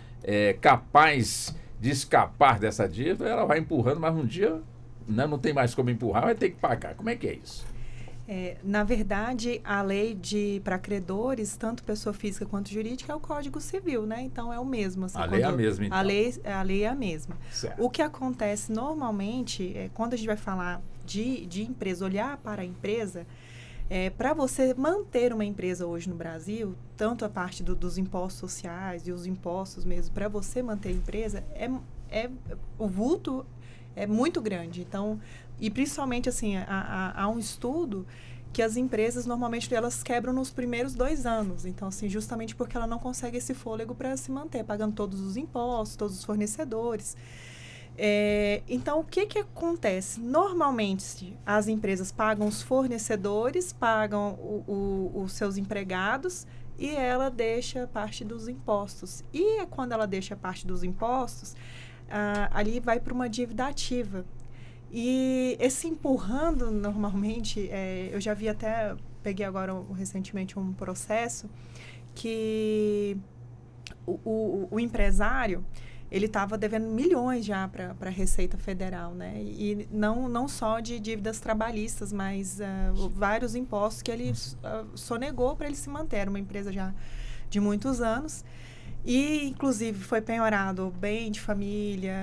Speaker 3: capaz de escapar dessa dívida, ela vai empurrando, mas um dia não tem mais como empurrar, vai ter que pagar. Como é que é isso?
Speaker 4: Na verdade, a lei para credores, tanto pessoa física quanto jurídica, é o Código Civil, né? Então, é o mesmo. Assim,
Speaker 3: a lei é a mesma, então.
Speaker 4: A lei é a mesma.
Speaker 3: Certo.
Speaker 4: O que acontece normalmente, quando a gente vai falar de empresa, olhar para a empresa, para você manter uma empresa hoje no Brasil, tanto a parte dos impostos sociais e os impostos mesmo, para você manter a empresa, o vulto é muito grande. Então, e principalmente assim, há um estudo que as empresas normalmente elas quebram nos primeiros 2 anos. Então, assim, justamente porque ela não consegue esse fôlego para se manter, pagando todos os impostos, todos os fornecedores. Então, o que acontece? Normalmente, as empresas pagam os fornecedores, pagam os seus empregados e ela deixa parte dos impostos. E quando ela deixa parte dos impostos, ali vai para uma dívida ativa. E esse empurrando, normalmente, eu já vi até, peguei agora recentemente um processo que o empresário, ele estava devendo milhões já para a Receita Federal, né? E não só de dívidas trabalhistas, mas vários impostos que ele sonegou para ele se manter. Era uma empresa já de muitos anos. E, inclusive, foi penhorado bem de família.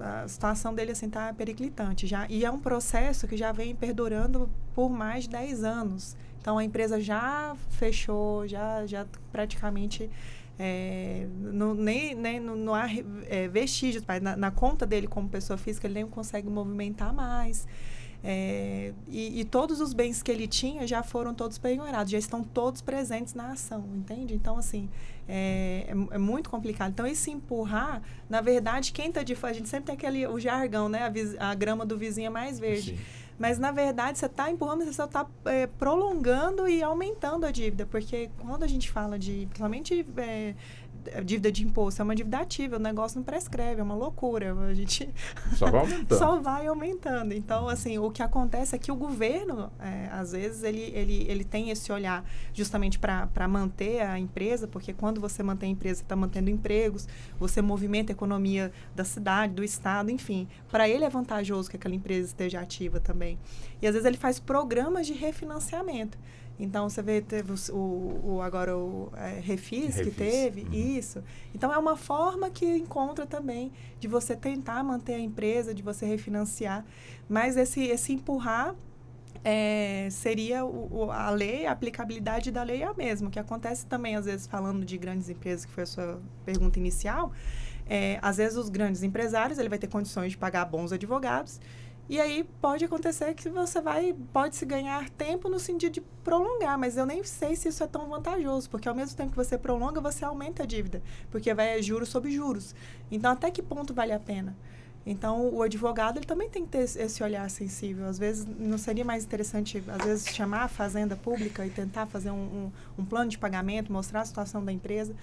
Speaker 4: A situação dele, assim, está periclitante já. E é um processo que já vem perdurando por mais de 10 anos. Então, a empresa já fechou, já praticamente... não há vestígios. Na conta dele como pessoa física, ele nem consegue movimentar mais. E todos os bens que ele tinha já foram todos penhorados, já estão todos presentes na ação, entende? Então, assim, é muito complicado. Então, esse empurrar, na verdade, quem está de fora, a gente sempre tem o jargão, né? A grama do vizinho é mais verde. Sim. Mas, na verdade, você está empurrando, você só está prolongando e aumentando a dívida. Porque quando a gente fala principalmente dívida de imposto, é uma dívida ativa, o negócio não prescreve, é uma loucura. A gente
Speaker 3: só vai aumentando.
Speaker 4: Só vai aumentando. Então, assim, o que acontece é que o governo, às vezes, ele tem esse olhar justamente para manter a empresa, porque quando você mantém a empresa, você está mantendo empregos, você movimenta a economia da cidade, do estado, enfim. Para ele é vantajoso que aquela empresa esteja ativa também. E, às vezes, ele faz programas de refinanciamento. Então, você vê, teve agora o Refis, que teve, isso. Então, é uma forma que encontra também de você tentar manter a empresa, de você refinanciar. Mas esse empurrar seria a lei, a aplicabilidade da lei é a mesma. O que acontece também, às vezes, falando de grandes empresas, que foi a sua pergunta inicial, às vezes os grandes empresários, ele vai ter condições de pagar bons advogados. E aí pode acontecer que pode se ganhar tempo no sentido de prolongar, mas eu nem sei se isso é tão vantajoso, porque ao mesmo tempo que você prolonga, você aumenta a dívida, porque vai juros sobre juros. Então, até que ponto vale a pena? Então, o advogado, ele também tem que ter esse olhar sensível. Às vezes, não seria mais interessante, às vezes, chamar a Fazenda Pública e tentar fazer um plano de pagamento, mostrar a situação da empresa.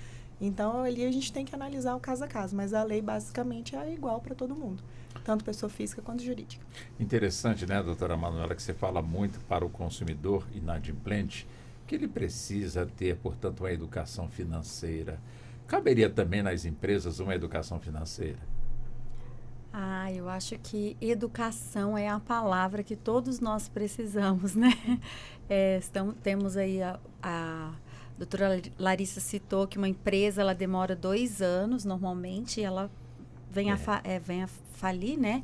Speaker 4: Então, ali a gente tem que analisar o caso a caso, mas a lei, basicamente, é igual para todo mundo, tanto pessoa física quanto jurídica.
Speaker 3: Interessante, né, doutora Manuela, que você fala muito para o consumidor inadimplente, que ele precisa ter, portanto, uma educação financeira. Caberia também nas empresas uma educação financeira?
Speaker 5: Eu acho que educação é a palavra que todos nós precisamos, né? Temos aí a doutora Larissa citou que uma empresa, ela demora 2 anos, normalmente, ela vem a falir, né?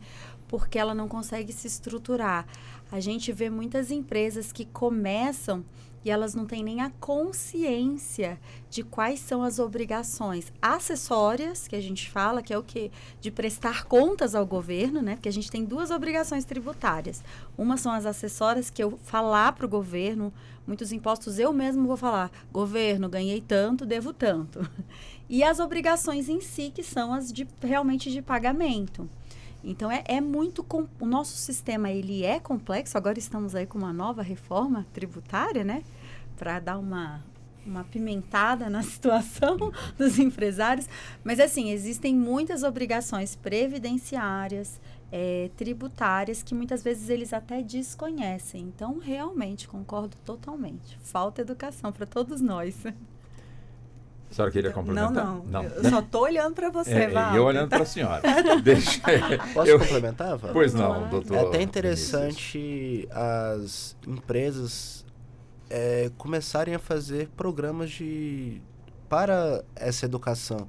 Speaker 5: Porque ela não consegue se estruturar. A gente vê muitas empresas que começam e elas não têm nem a consciência de quais são as obrigações acessórias, que a gente fala, que é o quê? De prestar contas ao governo, né? Porque a gente tem 2 obrigações tributárias. Uma são as acessórias, que eu falar para o governo, muitos impostos eu mesmo vou falar, governo, ganhei tanto, devo tanto. E as obrigações em si, que são as realmente de pagamento. Então, o nosso sistema, ele é complexo. Agora estamos aí com uma nova reforma tributária, né? Para dar uma pimentada na situação dos empresários. Mas, assim, existem muitas obrigações previdenciárias, tributárias, que muitas vezes eles até desconhecem. Então, realmente, concordo totalmente. Falta educação para todos nós.
Speaker 3: A senhora queria complementar?
Speaker 4: Não. Eu só estou olhando para você, Val.
Speaker 3: E eu olhando para a senhora.
Speaker 7: Posso complementar, Val?
Speaker 3: Pois não, doutor.
Speaker 7: É até interessante as empresas começarem a fazer programas para essa educação.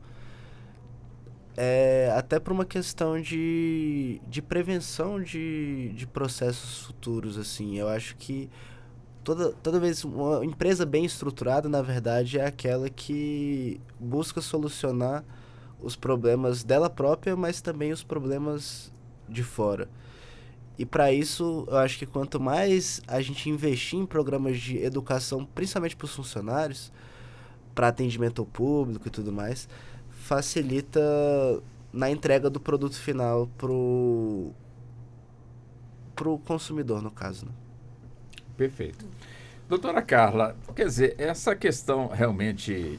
Speaker 7: Até por uma questão de prevenção de processos futuros, assim. Eu acho que toda vez uma empresa bem estruturada, na verdade, é aquela que busca solucionar os problemas dela própria, mas também os problemas de fora. E para isso, eu acho que quanto mais a gente investir em programas de educação, principalmente para os funcionários, para atendimento ao público e tudo mais, facilita na entrega do produto final pro consumidor, no caso, né?
Speaker 3: Perfeito. Doutora Carla, quer dizer, essa questão realmente,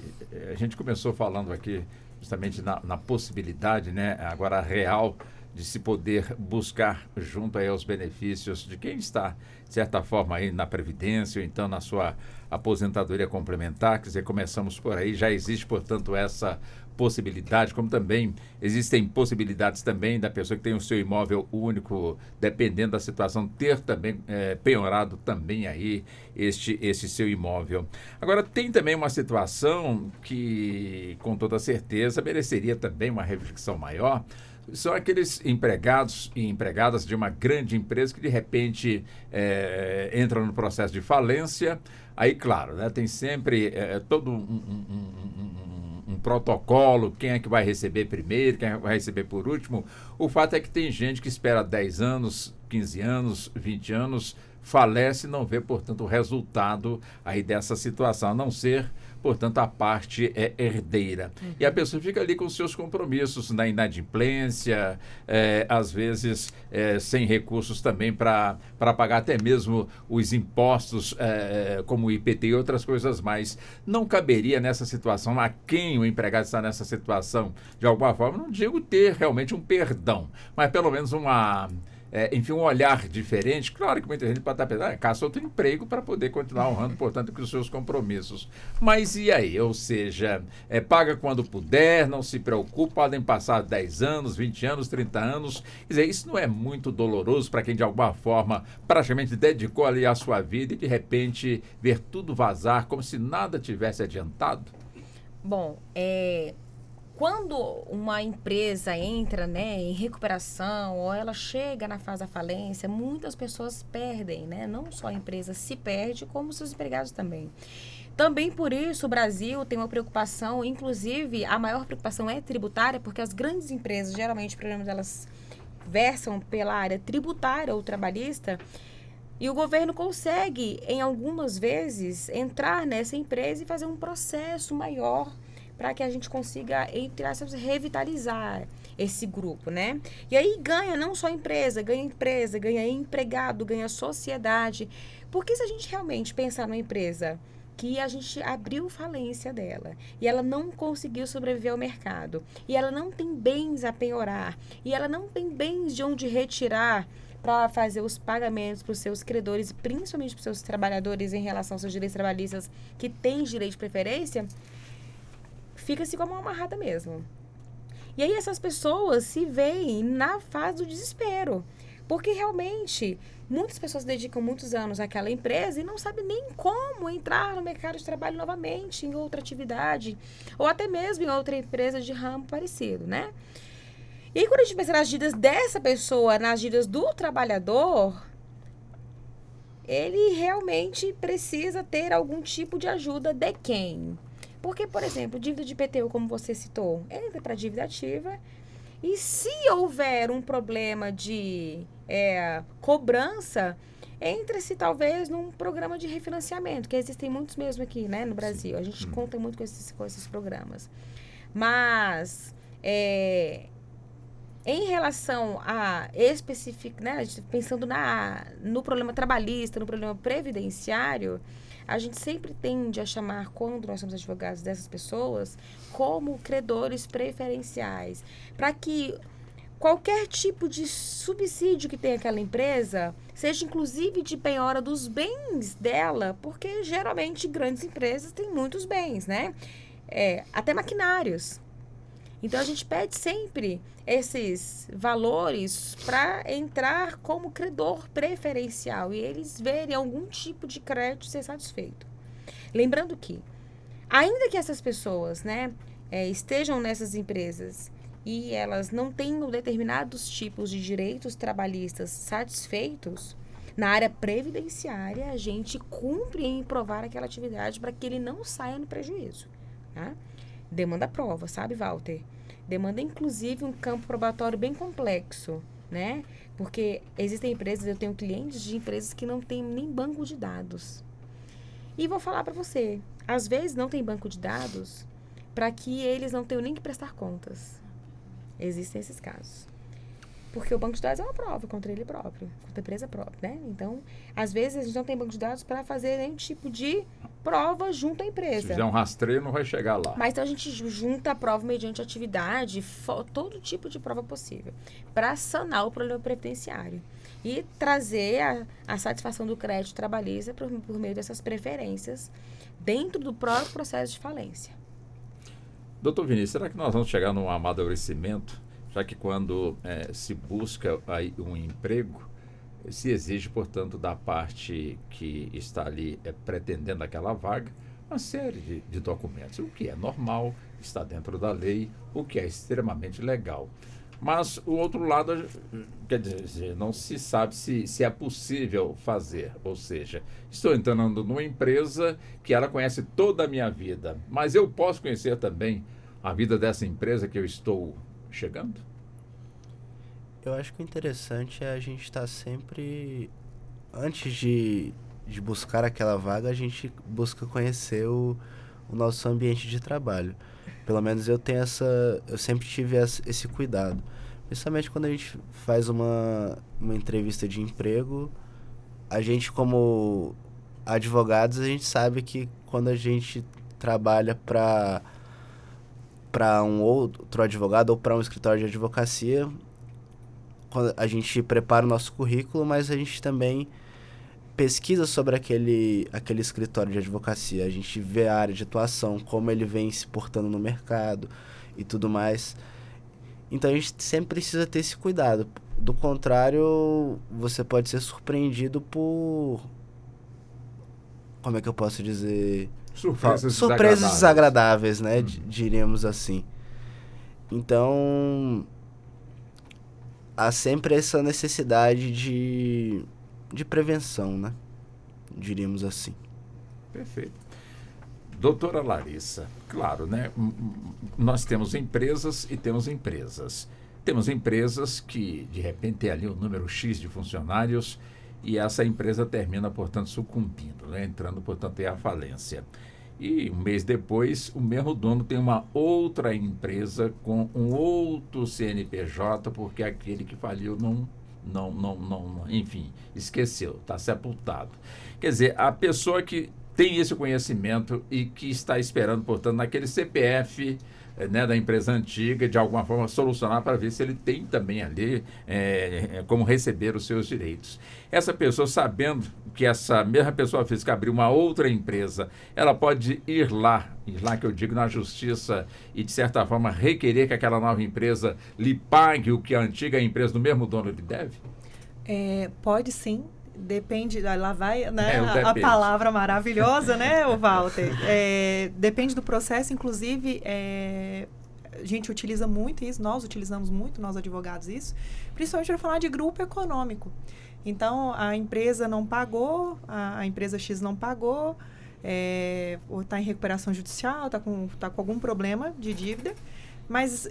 Speaker 3: a gente começou falando aqui justamente na possibilidade, né, agora real, de se poder buscar junto aí aos benefícios de quem está, de certa forma, aí na Previdência ou então na sua aposentadoria complementar. Quer dizer, começamos por aí, já existe, portanto, essa possibilidade, como também existem possibilidades também da pessoa que tem o seu imóvel único, dependendo da situação, ter também penhorado também aí este seu imóvel. Agora, tem também uma situação que, com toda certeza, mereceria também uma reflexão maior. São aqueles empregados e empregadas de uma grande empresa que, de repente, entram no processo de falência. Aí, claro, né, tem sempre todo um protocolo, quem é que vai receber primeiro, quem é que vai receber por último. O fato é que tem gente que espera 10 anos, 15 anos, 20 anos, falece e não vê, portanto, o resultado aí dessa situação, a não ser, portanto, a parte herdeira. E a pessoa fica ali com seus compromissos na inadimplência, às vezes sem recursos também para pagar até mesmo os impostos, como o IPT e outras coisas mais. Não caberia nessa situação, a quem o empregado está nessa situação, de alguma forma, não digo ter realmente um perdão, mas pelo menos enfim, um olhar diferente. Claro que muita gente pode estar pensando, caça outro emprego para poder continuar honrando, portanto, com os seus compromissos. Mas e aí? Ou seja, paga quando puder, não se preocupe, podem passar 10 anos, 20 anos, 30 anos. Quer dizer, isso não é muito doloroso para quem, de alguma forma, praticamente dedicou ali a sua vida e, de repente, ver tudo vazar como se nada tivesse adiantado?
Speaker 6: Bom, quando uma empresa entra, né, em recuperação ou ela chega na fase da falência, muitas pessoas perdem, né? Não só a empresa se perde, como seus empregados também. Também por isso o Brasil tem uma preocupação, inclusive a maior preocupação é tributária, porque as grandes empresas, geralmente, programas elas versam pela área tributária ou trabalhista, e o governo consegue, em algumas vezes, entrar nessa empresa e fazer um processo maior para que a gente consiga, entre aspas, revitalizar esse grupo, né? E aí ganha não só empresa, ganha empregado, ganha sociedade. Porque se a gente realmente pensar numa empresa que a gente abriu falência dela e ela não conseguiu sobreviver ao mercado, e ela não tem bens a penhorar, e ela não tem bens de onde retirar para fazer os pagamentos para os seus credores, principalmente para os seus trabalhadores em relação aos seus direitos trabalhistas que têm direito de preferência, fica-se com a mão amarrada mesmo. E aí essas pessoas se veem na fase do desespero. Porque realmente, muitas pessoas dedicam muitos anos àquela empresa e não sabem nem como entrar no mercado de trabalho novamente, em outra atividade, ou até mesmo em outra empresa de ramo parecido, né? E aí, quando a gente pensa nas dívidas dessa pessoa, nas dívidas do trabalhador, ele realmente precisa ter algum tipo de ajuda de quem? Porque, por exemplo, dívida de IPTU, como você citou, entra para dívida ativa. E se houver um problema de cobrança, entra-se talvez num programa de refinanciamento, que existem muitos mesmo aqui, né, no Brasil. A gente conta muito com esses programas. Mas, em relação a específico, né, pensando no problema trabalhista, no problema previdenciário, a gente sempre tende a chamar, quando nós somos advogados dessas pessoas, como credores preferenciais, para que qualquer tipo de subsídio que tenha aquela empresa, seja inclusive de penhora dos bens dela, porque geralmente grandes empresas têm muitos bens, né? Até maquinários. Então, a gente pede sempre esses valores para entrar como credor preferencial e eles verem algum tipo de crédito ser satisfeito. Lembrando que, ainda que essas pessoas, né, estejam nessas empresas e elas não tenham determinados tipos de direitos trabalhistas satisfeitos, na área previdenciária, a gente cumpre em provar aquela atividade para que ele não saia no prejuízo, tá? Demanda prova, sabe, Walter? Demanda, inclusive, um campo probatório bem complexo, né? Porque existem empresas, eu tenho clientes de empresas que não têm nem banco de dados. E vou falar para você, às vezes não tem banco de dados para que eles não tenham nem que prestar contas. Existem esses casos. Porque o banco de dados é uma prova contra ele próprio, contra a empresa própria, né? Então, às vezes a gente não tem banco de dados para fazer nenhum tipo de prova junto à
Speaker 3: Se
Speaker 6: empresa.
Speaker 3: fizer um rastreio, não vai chegar lá.
Speaker 6: Mas então a gente junta a prova mediante atividade, todo tipo de prova possível, para sanar o problema previdenciário e trazer a satisfação do crédito trabalhista por meio dessas preferências dentro do próprio processo de falência.
Speaker 3: Doutor Vinícius, será que nós vamos chegar num amadurecimento, já que quando se busca aí um emprego, se exige, portanto, da parte que está ali pretendendo aquela vaga, uma série de documentos, o que é normal, está dentro da lei, o que é extremamente legal. Mas o outro lado, quer dizer, não se sabe se é possível fazer. Ou seja, estou entrando numa empresa que ela conhece toda a minha vida, mas eu posso conhecer também a vida dessa empresa que eu estou chegando?
Speaker 7: Eu acho que o interessante é a gente estar sempre, antes de buscar aquela vaga, a gente busca conhecer o nosso ambiente de trabalho. Pelo menos eu sempre tive esse cuidado. Principalmente quando a gente faz uma entrevista de emprego, a gente como advogados, a gente sabe que quando a gente trabalha para um outro advogado ou para um escritório de advocacia, quando a gente prepara o nosso currículo, mas a gente também pesquisa sobre aquele escritório de advocacia. A gente vê a área de atuação, como ele vem se portando no mercado e tudo mais. Então a gente sempre precisa ter esse cuidado. Do contrário, você pode ser surpreendido por... Como é que eu posso dizer? Surpresas desagradáveis, né? Diríamos assim. Então, há sempre essa necessidade de prevenção, né? Diríamos assim.
Speaker 3: Perfeito. Doutora Larissa, claro, né? Nós temos empresas e temos empresas. Temos empresas que, de repente, tem ali um número X de funcionários e essa empresa termina, portanto, sucumbindo, né? Entrando, portanto, em a falência. E um mês depois, o mesmo dono tem uma outra empresa com um outro CNPJ, porque aquele que faliu enfim, esqueceu, está sepultado. Quer dizer, a pessoa que tem esse conhecimento e que está esperando, portanto, naquele CPF, né, da empresa antiga, de alguma forma solucionar para ver se ele tem também ali como receber os seus direitos. Essa pessoa, sabendo que essa mesma pessoa física abriu uma outra empresa, ela pode ir lá que eu digo na justiça, e de certa forma requerer que aquela nova empresa lhe pague o que a antiga empresa do mesmo dono lhe deve?
Speaker 4: Pode sim. Depende, lá vai, né, a
Speaker 3: depende.
Speaker 4: Palavra maravilhosa, né, o Walter? Depende do processo, inclusive, a gente utiliza muito isso, nós utilizamos muito, nós advogados, isso, principalmente para falar de grupo econômico. Então, a empresa não pagou, a empresa X não pagou, ou está em recuperação judicial, está com algum problema de dívida, mas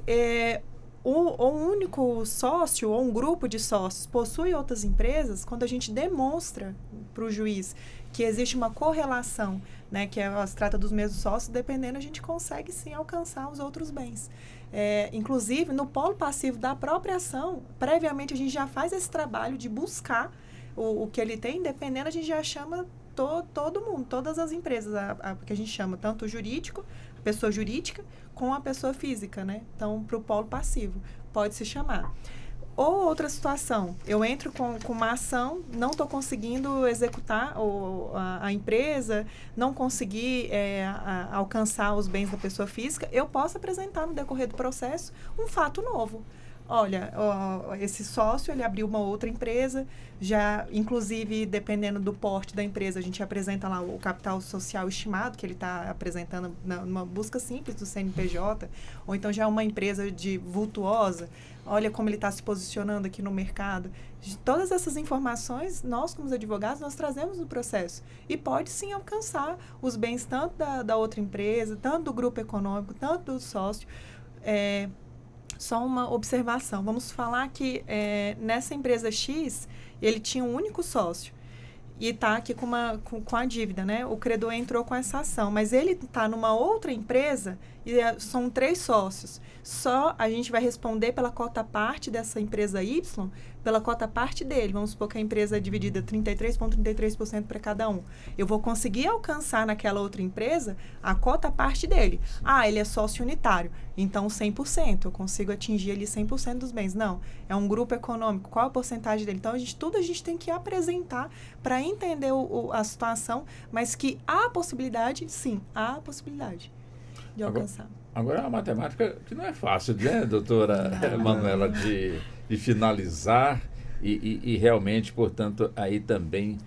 Speaker 4: o único sócio ou um grupo de sócios possui outras empresas, quando a gente demonstra para o juiz que existe uma correlação, né, que se trata dos mesmos sócios, dependendo, a gente consegue sim alcançar os outros bens. Inclusive, no polo passivo da própria ação, previamente a gente já faz esse trabalho de buscar o que ele tem, dependendo, a gente já chama todo mundo, todas as empresas, que a gente chama tanto o jurídico, a pessoa jurídica, com a pessoa física, né? Então, para o polo passivo, pode se chamar. Ou outra situação, eu entro com uma ação, não estou conseguindo executar a empresa, não consegui alcançar os bens da pessoa física, eu posso apresentar no decorrer do processo um fato novo. Olha, esse sócio, ele abriu uma outra empresa, já, inclusive, dependendo do porte da empresa, a gente apresenta lá o capital social estimado, que ele está apresentando numa busca simples do CNPJ, ou então já é uma empresa vultuosa, olha como ele está se posicionando aqui no mercado. Todas essas informações, nós, como advogados, nós trazemos no processo. E pode, sim, alcançar os bens tanto da outra empresa, tanto do grupo econômico, tanto do sócio. Só uma observação. Vamos falar que nessa empresa X, ele tinha um único sócio e está aqui com a dívida, né? O credor entrou com essa ação, mas ele está numa outra empresa são 3 sócios. Só a gente vai responder pela cota parte dessa empresa Y, pela cota parte dele. Vamos supor que a empresa é dividida 33,33% para cada um. Eu vou conseguir alcançar naquela outra empresa a cota parte dele. Ele é sócio unitário, então 100%. Eu consigo atingir ali 100% dos bens. Não, é um grupo econômico. Qual a porcentagem dele? Então, tudo a gente tem que apresentar para entender a situação, mas que há possibilidade, sim, há possibilidade de alcançar.
Speaker 3: Agora é uma matemática que não é fácil, né, doutora Manuela, de finalizar e realmente, portanto, aí também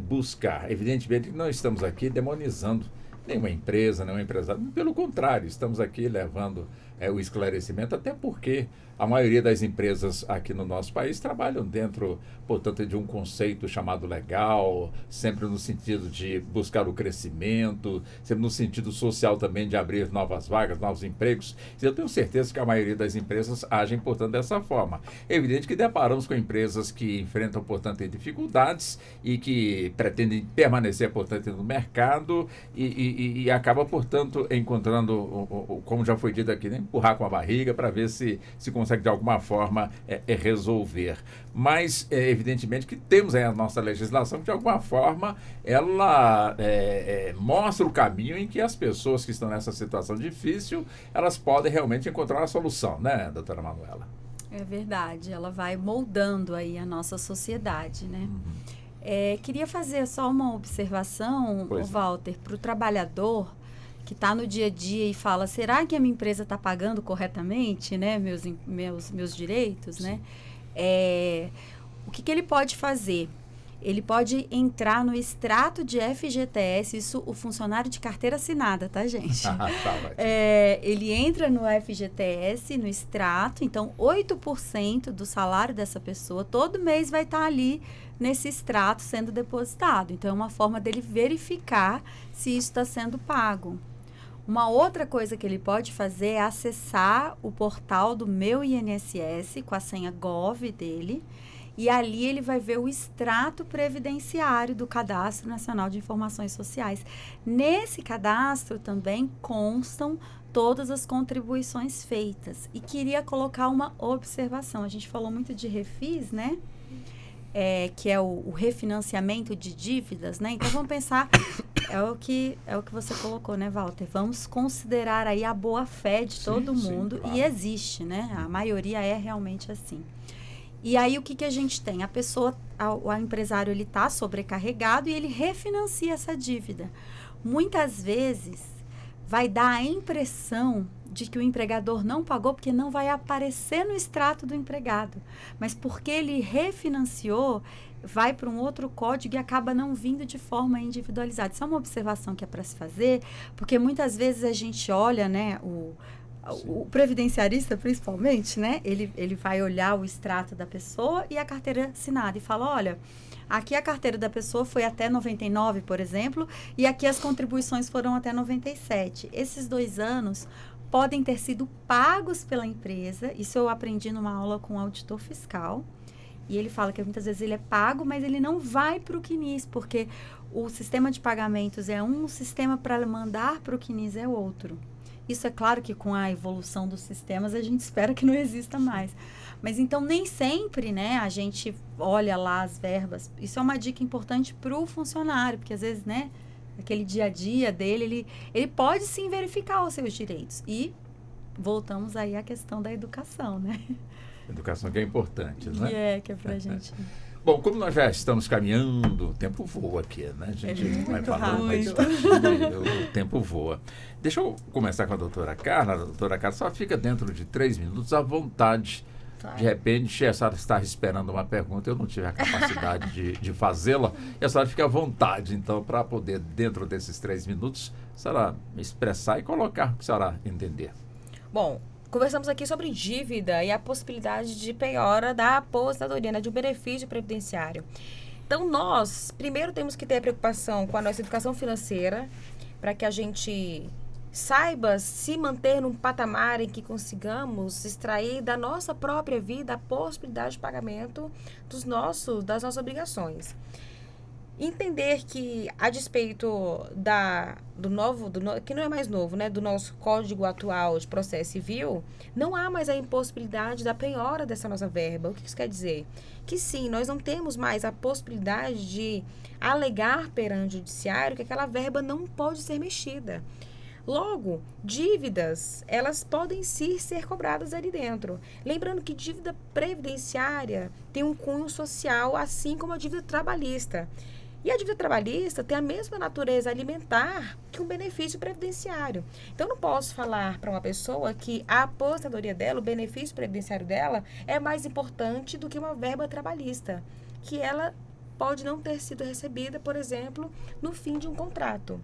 Speaker 3: buscar. Evidentemente que não estamos aqui demonizando nenhuma empresa, nenhum empresário. Pelo contrário, estamos aqui levando o esclarecimento, até porque a maioria das empresas aqui no nosso país trabalham dentro, portanto, de um conceito chamado legal, sempre no sentido de buscar o crescimento, sempre no sentido social também de abrir novas vagas, novos empregos. Eu tenho certeza que a maioria das empresas agem, portanto, dessa forma. É evidente que deparamos com empresas que enfrentam, portanto, dificuldades e que pretendem permanecer, portanto, no mercado e acaba, portanto, encontrando, como já foi dito aqui, né, empurrar com a barriga para ver se consegue de alguma forma resolver. Mas, evidentemente, que temos aí a nossa legislação que, de alguma forma, ela mostra o caminho em que as pessoas que estão nessa situação difícil, elas podem realmente encontrar uma solução, né, doutora Manuela?
Speaker 5: É verdade, ela vai moldando aí a nossa sociedade, né? Queria fazer só uma observação, Walter, para o trabalhador que está no dia a dia e fala, será que a minha empresa está pagando corretamente, né, meus direitos, né? O que ele pode fazer? Ele pode entrar no extrato de FGTS, isso o funcionário de carteira assinada, tá, gente? Ele entra no FGTS, no extrato, então 8% do salário dessa pessoa todo mês vai estar ali nesse extrato sendo depositado. Então, é uma forma dele verificar se isso está sendo pago. Uma outra coisa que ele pode fazer é acessar o portal do Meu INSS com a senha GOV dele e ali ele vai ver o extrato previdenciário do Cadastro Nacional de Informações Sociais. Nesse cadastro também constam todas as contribuições feitas. E queria colocar uma observação. A gente falou muito de refis, né? Que é o refinanciamento de dívidas, né? Então, vamos pensar, é o que você colocou, né, Walter? Vamos considerar aí a boa-fé de todo mundo, claro. E existe, né? A maioria é realmente assim. E aí, o que a gente tem? A pessoa, o empresário, ele está sobrecarregado e ele refinancia essa dívida. Muitas vezes, vai dar a impressão de que o empregador não pagou porque não vai aparecer no extrato do empregado. Mas porque ele refinanciou, vai para um outro código e acaba não vindo de forma individualizada. Isso é uma observação que é para se fazer, porque muitas vezes a gente olha, né, o previdenciarista, principalmente, né, ele vai olhar o extrato da pessoa e a carteira assinada e fala, olha, aqui a carteira da pessoa foi até 99, por exemplo, e aqui as contribuições foram até 97. Esses 2 anos podem ter sido pagos pela empresa. Isso eu aprendi numa aula com um auditor fiscal. E ele fala que muitas vezes ele é pago, mas ele não vai para o CNIS, porque o sistema de pagamentos é um, o sistema para mandar para o CNIS é outro. Isso é claro que com a evolução dos sistemas a gente espera que não exista mais. Mas então nem sempre, né, a gente olha lá as verbas. Isso é uma dica importante para o funcionário, porque às vezes, né, aquele dia a dia dele, ele pode sim verificar os seus direitos. E voltamos aí à questão da educação, né?
Speaker 3: Educação que é importante, né?
Speaker 5: Que é pra gente.
Speaker 3: Bom, como nós já estamos caminhando, o tempo voa aqui, né? A gente vai falando, vai discutindo, o tempo voa. Deixa eu começar com a doutora Carla. A doutora Carla só fica dentro de 3 minutos à vontade. De repente, a senhora está esperando uma pergunta, eu não tive a capacidade de fazê-la, e a senhora fica à vontade, então, para poder, dentro desses 3 minutos, a senhora expressar e colocar o que a senhora entender.
Speaker 6: Bom, conversamos aqui sobre dívida e a possibilidade de penhora da aposentadoria, né, de um benefício previdenciário. Então, nós, primeiro, temos que ter preocupação com a nossa educação financeira, para que a gente saiba se manter num patamar em que consigamos extrair da nossa própria vida a possibilidade de pagamento das nossas obrigações. entender que, a despeito que não é mais novo, né, do nosso Código atual de processo civil, não há mais a impossibilidade da penhora dessa nossa verba. O que isso quer dizer? Que sim, nós não temos mais a possibilidade de alegar perante o judiciário que aquela verba não pode ser mexida. Logo, dívidas, elas podem sim ser cobradas ali dentro. Lembrando que dívida previdenciária tem um cunho social, assim como a dívida trabalhista. E a dívida trabalhista tem a mesma natureza alimentar que um benefício previdenciário. Então, eu não posso falar para uma pessoa que a aposentadoria dela, o benefício previdenciário dela, é mais importante do que uma verba trabalhista, que ela pode não ter sido recebida, por exemplo, no fim de um contrato.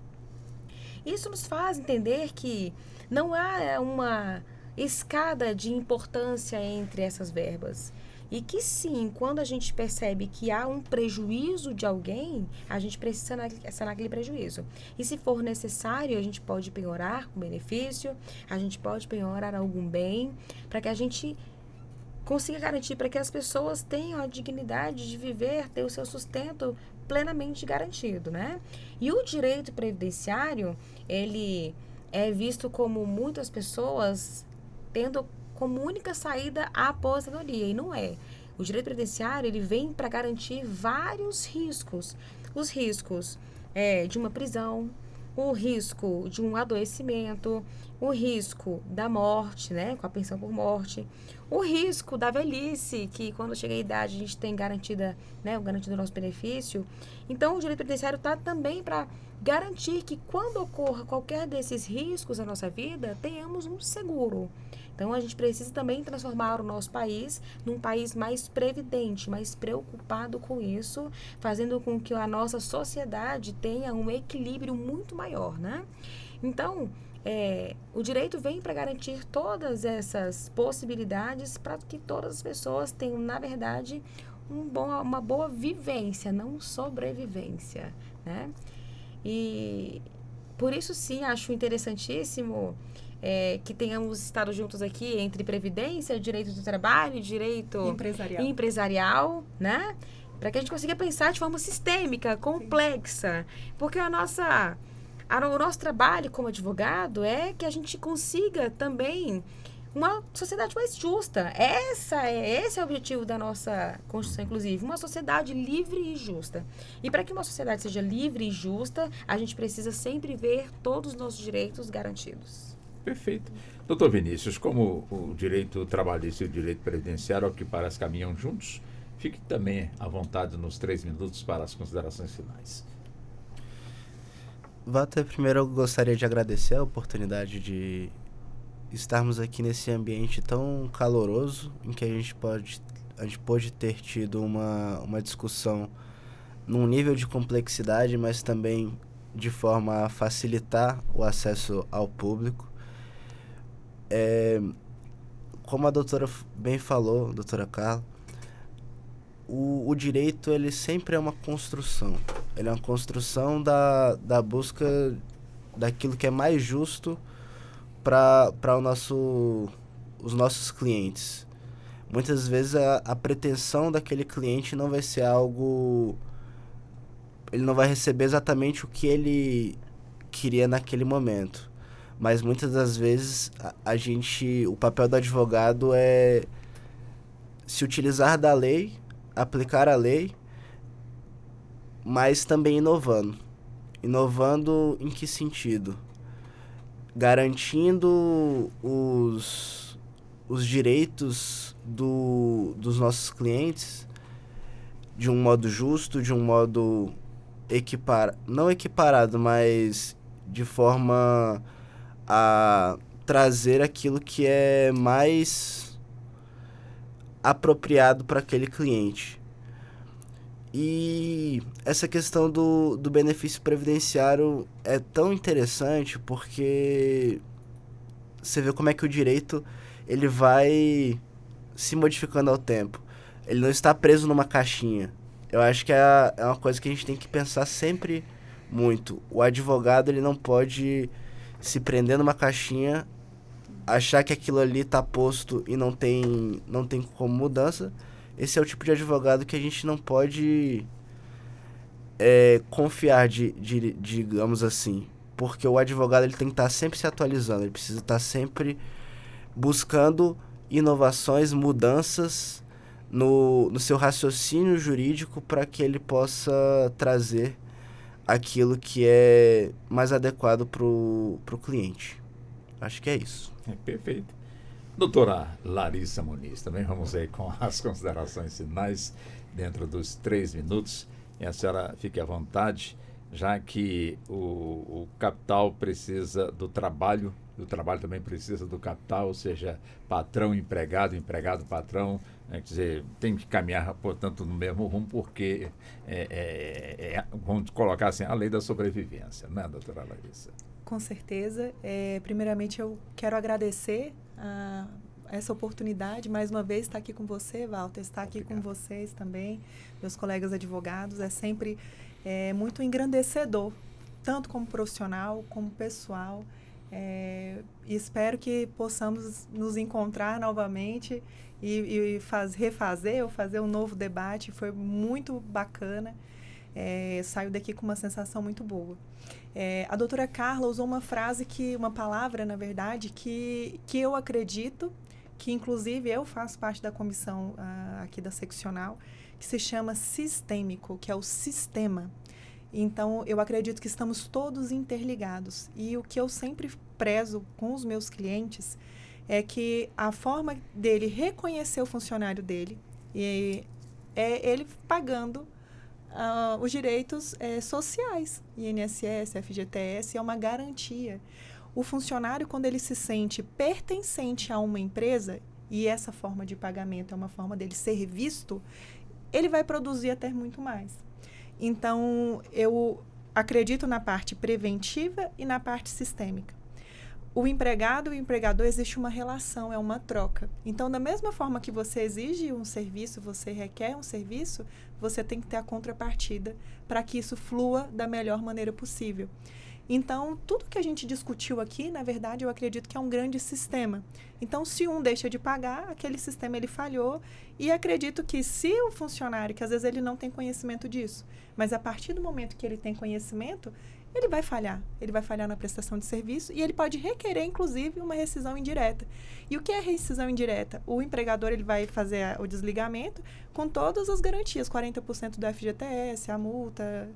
Speaker 6: Isso nos faz entender que não há uma escada de importância entre essas verbas. E que sim, quando a gente percebe que há um prejuízo de alguém, a gente precisa sanar aquele prejuízo. E se for necessário, a gente pode penhorar o benefício, a gente pode penhorar algum bem, para que a gente consiga garantir para que as pessoas tenham a dignidade de viver, ter o seu sustento plenamente garantido, né? E o direito previdenciário, ele é visto como muitas pessoas tendo como única saída a aposentadoria, e não é. O direito previdenciário, ele vem para garantir vários riscos. Os riscos de uma prisão, o risco de um adoecimento, o risco da morte, né, com a pensão por morte, o risco da velhice, que quando chega a idade a gente tem garantida, né, garantido o nosso benefício. Então, o direito previdenciário está também para garantir que quando ocorra qualquer desses riscos na nossa vida, tenhamos um seguro. Então, a gente precisa também transformar o nosso país num país mais previdente, mais preocupado com isso, fazendo com que a nossa sociedade tenha um equilíbrio muito maior, né? Então, o direito vem para garantir todas essas possibilidades para que todas as pessoas tenham, na verdade, uma boa vivência, não sobrevivência, né? E por isso, sim, acho interessantíssimo que tenhamos estado juntos aqui entre previdência, direito do trabalho, direito empresarial, né? Para que a gente consiga pensar de forma sistêmica, complexa. Porque o nosso trabalho como advogado é que a gente consiga também uma sociedade mais justa. Esse é o objetivo da nossa Constituição, inclusive, uma sociedade livre e justa. E para que uma sociedade seja livre e justa, a gente precisa sempre ver todos os nossos direitos garantidos.
Speaker 3: Perfeito. Doutor Vinícius, como o direito trabalhista e o direito previdenciário, ao que parece, caminham juntos, fique também à vontade nos 3 minutos para as considerações finais.
Speaker 7: Walter, primeiro eu gostaria de agradecer a oportunidade de estarmos aqui nesse ambiente tão caloroso, em que a gente pôde ter tido uma discussão num nível de complexidade, mas também de forma a facilitar o acesso ao público. Como a doutora bem falou, doutora Carla, o direito, ele sempre é uma construção. Ele é uma construção da busca daquilo que é mais justo para os nossos clientes. Muitas vezes a pretensão daquele cliente não vai ser algo... Ele não vai receber exatamente o que ele queria naquele momento. Mas muitas das vezes o papel do advogado é se utilizar da lei, aplicar a lei, mas também inovando. Inovando em que sentido? Garantindo os direitos dos nossos clientes de um modo justo, de um modo não equiparado, mas de forma a trazer aquilo que é mais apropriado para aquele cliente. E essa questão do benefício previdenciário é tão interessante porque você vê como é que o direito ele vai se modificando ao tempo. Ele não está preso numa caixinha. Eu acho que é uma coisa que a gente tem que pensar sempre muito. O advogado ele não pode se prender numa caixinha, achar que aquilo ali está posto e não tem como mudança. Esse é o tipo de advogado que a gente não pode confiar, digamos assim, porque o advogado ele tem que estar sempre se atualizando, ele precisa estar sempre buscando inovações, mudanças no seu raciocínio jurídico para que ele possa trazer aquilo que é mais adequado para o cliente. Acho que é isso.
Speaker 3: Perfeito. Doutora Larissa Muniz, também vamos aí com as considerações finais dentro dos 3 minutos. E a senhora fique à vontade, já que o capital precisa do trabalho, e o trabalho também precisa do capital, ou seja, patrão, empregado, empregado, patrão, quer dizer, tem que caminhar, portanto, no mesmo rumo, porque vamos colocar assim, a lei da sobrevivência, não é, doutora Larissa?
Speaker 4: Com certeza. Primeiramente, eu quero agradecer essa oportunidade, mais uma vez, estar aqui com você, Walter, estar aqui com vocês também, meus colegas advogados. É sempre muito engrandecedor, tanto como profissional, como pessoal. E espero que possamos nos encontrar novamente e refazer ou fazer um novo debate. Foi muito bacana. Saio daqui com uma sensação muito boa. A doutora Carla usou uma palavra, na verdade, que eu acredito, que inclusive eu faço parte da comissão aqui da seccional, que se chama sistêmico, que é o sistema. Então, eu acredito que estamos todos interligados. E o que eu sempre prezo com os meus clientes é que a forma dele reconhecer o funcionário dele é ele pagando os direitos sociais, INSS, FGTS, é uma garantia. O funcionário, quando ele se sente pertencente a uma empresa, e essa forma de pagamento é uma forma dele ser visto, ele vai produzir até muito mais. Então, eu acredito na parte preventiva e na parte sistêmica. O empregado e o empregador, existe uma relação, é uma troca. Então, da mesma forma que você exige um serviço, você requer um serviço, você tem que ter a contrapartida para que isso flua da melhor maneira possível. Então, tudo que a gente discutiu aqui, na verdade, eu acredito que é um grande sistema. Então, se um deixa de pagar, aquele sistema ele falhou. E acredito que se o funcionário, que às vezes ele não tem conhecimento disso, mas a partir do momento que ele tem conhecimento, ele vai falhar. Ele vai falhar na prestação de serviço e ele pode requerer, inclusive, uma rescisão indireta. E o que é rescisão indireta? O empregador ele vai fazer o desligamento com todas as garantias, 40% do FGTS, a multa.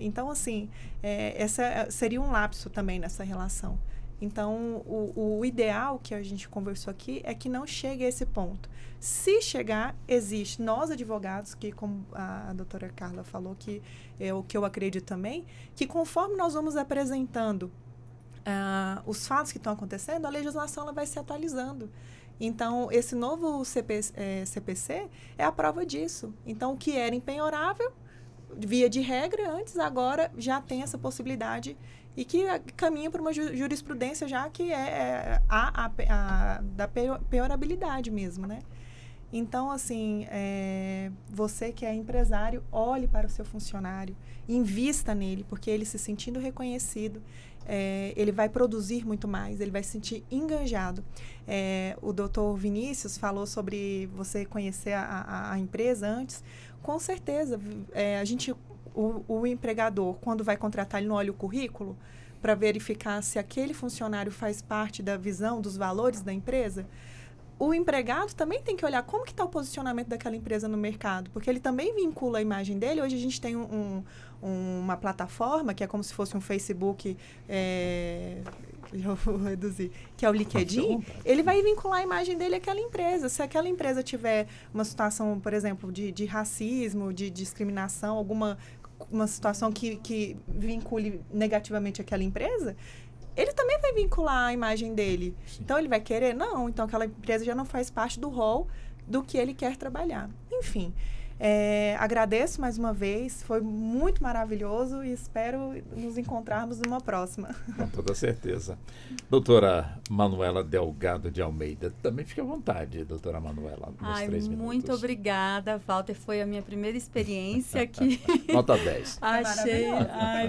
Speaker 4: Então, assim, essa seria um lapso também nessa relação. Então, o ideal que a gente conversou aqui é que não chegue a esse ponto. Se chegar, existe, nós advogados, que como a doutora Carla falou, que é o que eu acredito também, que conforme nós vamos apresentando os fatos que estão acontecendo, a legislação ela vai se atualizando. Então, esse novo CPC é a prova disso. Então, o que era impenhorável, via de regra, antes, agora já tem essa possibilidade e que caminha para uma jurisprudência já que é da penhorabilidade mesmo, né? Então, assim, você que é empresário, olhe para o seu funcionário, invista nele, porque ele se sentindo reconhecido, ele vai produzir muito mais, ele vai se sentir engajado. O doutor Vinícius falou sobre você conhecer a empresa antes. Com certeza, o empregador, quando vai contratar, ele não olha o currículo para verificar se aquele funcionário faz parte da visão, dos valores da empresa. O empregado também tem que olhar como que está o posicionamento daquela empresa no mercado, porque ele também vincula a imagem dele. Hoje a gente tem uma plataforma que é como se fosse um Facebook, eu vou reduzir, que é o LinkedIn. Ele vai vincular a imagem dele àquela empresa. Se aquela empresa tiver uma situação, por exemplo, de racismo, de discriminação, uma situação que vincule negativamente aquela empresa, ele também vai vincular a imagem dele. Sim. Então, ele vai querer? Não. Então, aquela empresa já não faz parte do rol do que ele quer trabalhar. Enfim, agradeço mais uma vez. Foi muito maravilhoso e espero nos encontrarmos numa próxima.
Speaker 3: Com toda certeza. Doutora Manuela Delgado de Almeida, também fique à vontade, doutora Manuela, nos 3 minutos.
Speaker 5: Muito obrigada, Walter. Foi a minha primeira experiência aqui.
Speaker 3: Nota 10.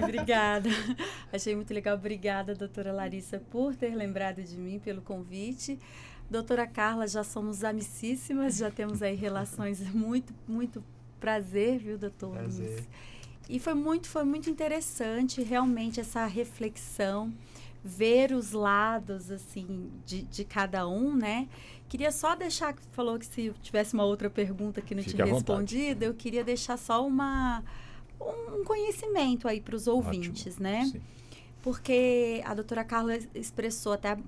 Speaker 5: Obrigada. Achei muito legal. Obrigada, doutora Larissa, por ter lembrado de mim, pelo convite. Doutora Carla, já somos amicíssimas, já temos aí relações muito prazer, viu, doutor?
Speaker 7: Prazer.
Speaker 5: E foi muito interessante, realmente, essa reflexão, ver os lados, assim, de cada um, né? Queria só deixar, falou que se tivesse uma outra pergunta que não tinha respondido, eu queria deixar só um conhecimento aí para os ouvintes, ótimo, né? Sim. Porque a doutora Carla expressou, até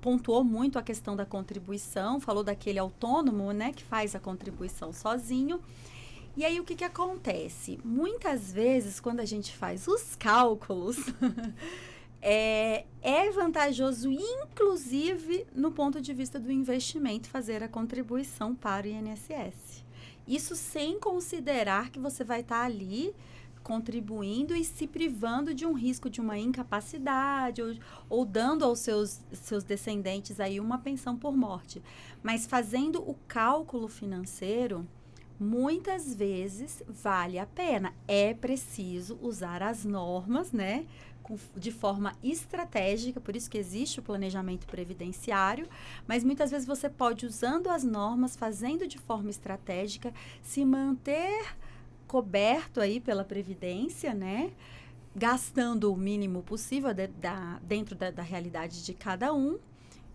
Speaker 5: pontuou muito a questão da contribuição, falou daquele autônomo, né, que faz a contribuição sozinho. E aí, o que acontece? Muitas vezes, quando a gente faz os cálculos, é vantajoso, inclusive, no ponto de vista do investimento, fazer a contribuição para o INSS. Isso sem considerar que você vai estar ali contribuindo e se privando de um risco de uma incapacidade ou dando aos seus descendentes aí uma pensão por morte. Mas fazendo o cálculo financeiro, muitas vezes vale a pena. É preciso usar as normas, né, de forma estratégica, por isso que existe o planejamento previdenciário, mas muitas vezes você pode, usando as normas, fazendo de forma estratégica, se manter coberto aí pela Previdência, né? Gastando o mínimo possível dentro da realidade de cada um.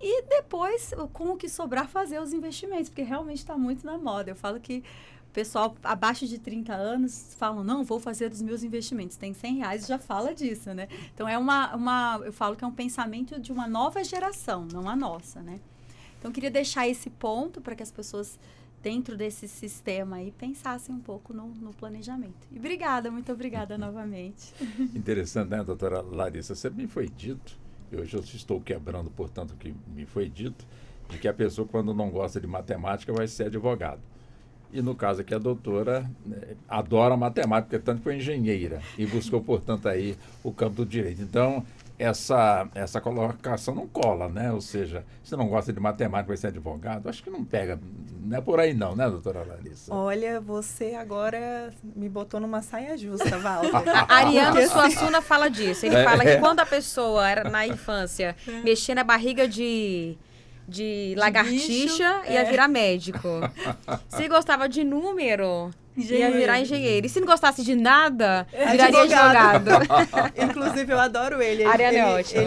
Speaker 5: E depois, com o que sobrar, fazer os investimentos, porque realmente está muito na moda. Eu falo que o pessoal abaixo de 30 anos falam, não, vou fazer dos meus investimentos. Tem R$100, já fala disso, né? Então, eu falo que é um pensamento de uma nova geração, não a nossa, né? Então, eu queria deixar esse ponto para que as pessoas, dentro desse sistema aí, pensassem um pouco no planejamento. E muito obrigada novamente.
Speaker 3: Interessante, né, doutora Larissa? Sempre me foi dito, e hoje eu estou quebrando, portanto, o que me foi dito, de que a pessoa, quando não gosta de matemática, vai ser advogado. E no caso aqui, a doutora adora matemática, porque tanto que foi engenheira, e buscou, portanto, aí o campo do direito. Então, essa colocação não cola, né? Ou seja, se não gosta de matemática, vai ser advogado. Acho que não pega, não é por aí não, né, doutora Larissa?
Speaker 4: Olha, você agora me botou numa saia justa, Walter.
Speaker 6: Ariano Suassuna fala disso. Ele fala que quando a pessoa era na infância, mexia na barriga de lagartixa, ia virar médico. Se gostava de número, ia virar engenheiro. E se não gostasse de nada, viraria advogado.
Speaker 4: Inclusive, eu adoro ele.
Speaker 6: Ariane é ótimo.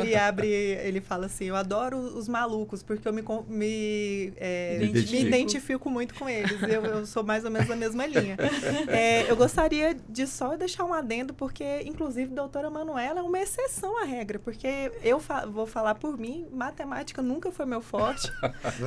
Speaker 4: Ele fala assim, eu adoro os malucos, porque eu me identifico muito com eles. Eu sou mais ou menos da mesma linha. Eu gostaria de só deixar um adendo, porque, inclusive, a doutora Manuela é uma exceção à regra, porque eu vou falar por mim, matemática nunca foi meu forte.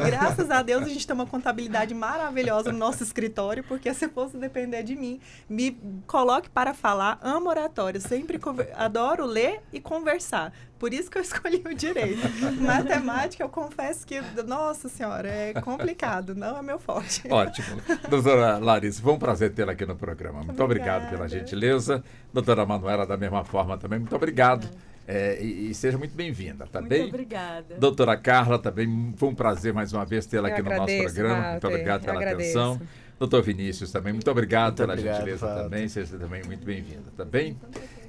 Speaker 4: Graças a Deus, a gente tem uma contabilidade maravilhosa no nosso escritório, porque se fosse depender de mim, me coloque para falar, amo oratório, sempre adoro ler e conversar. Por isso que eu escolhi o direito. Matemática, eu confesso que, nossa senhora, é complicado, não é meu forte.
Speaker 3: Ótimo. Doutora Larissa, foi um prazer tê-la aqui no programa. Muito obrigado pela gentileza. Doutora Manuela, da mesma forma também, muito obrigado. E seja muito bem-vinda, tá bem?
Speaker 5: Muito obrigada.
Speaker 3: Doutora Carla, também foi um prazer mais uma vez tê-la aqui no nosso programa.
Speaker 6: Walter,
Speaker 3: muito obrigado pela atenção. Doutor Vinícius também, muito obrigado pela gentileza também. Seja também muito bem-vinda, tá bem?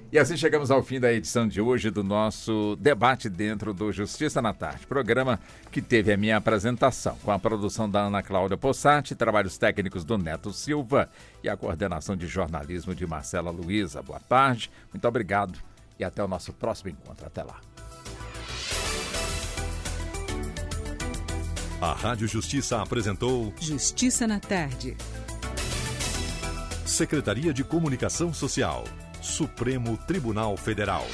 Speaker 3: E assim chegamos ao fim da edição de hoje do nosso debate dentro do Justiça na Tarde. Programa que teve a minha apresentação com a produção da Ana Cláudia Possati, trabalhos técnicos do Neto Silva e a coordenação de jornalismo de Marcela Luiza. Boa tarde, muito obrigado e até o nosso próximo encontro. Até lá.
Speaker 1: A Rádio Justiça apresentou
Speaker 2: Justiça na Tarde.
Speaker 1: Secretaria de Comunicação Social, Supremo Tribunal Federal.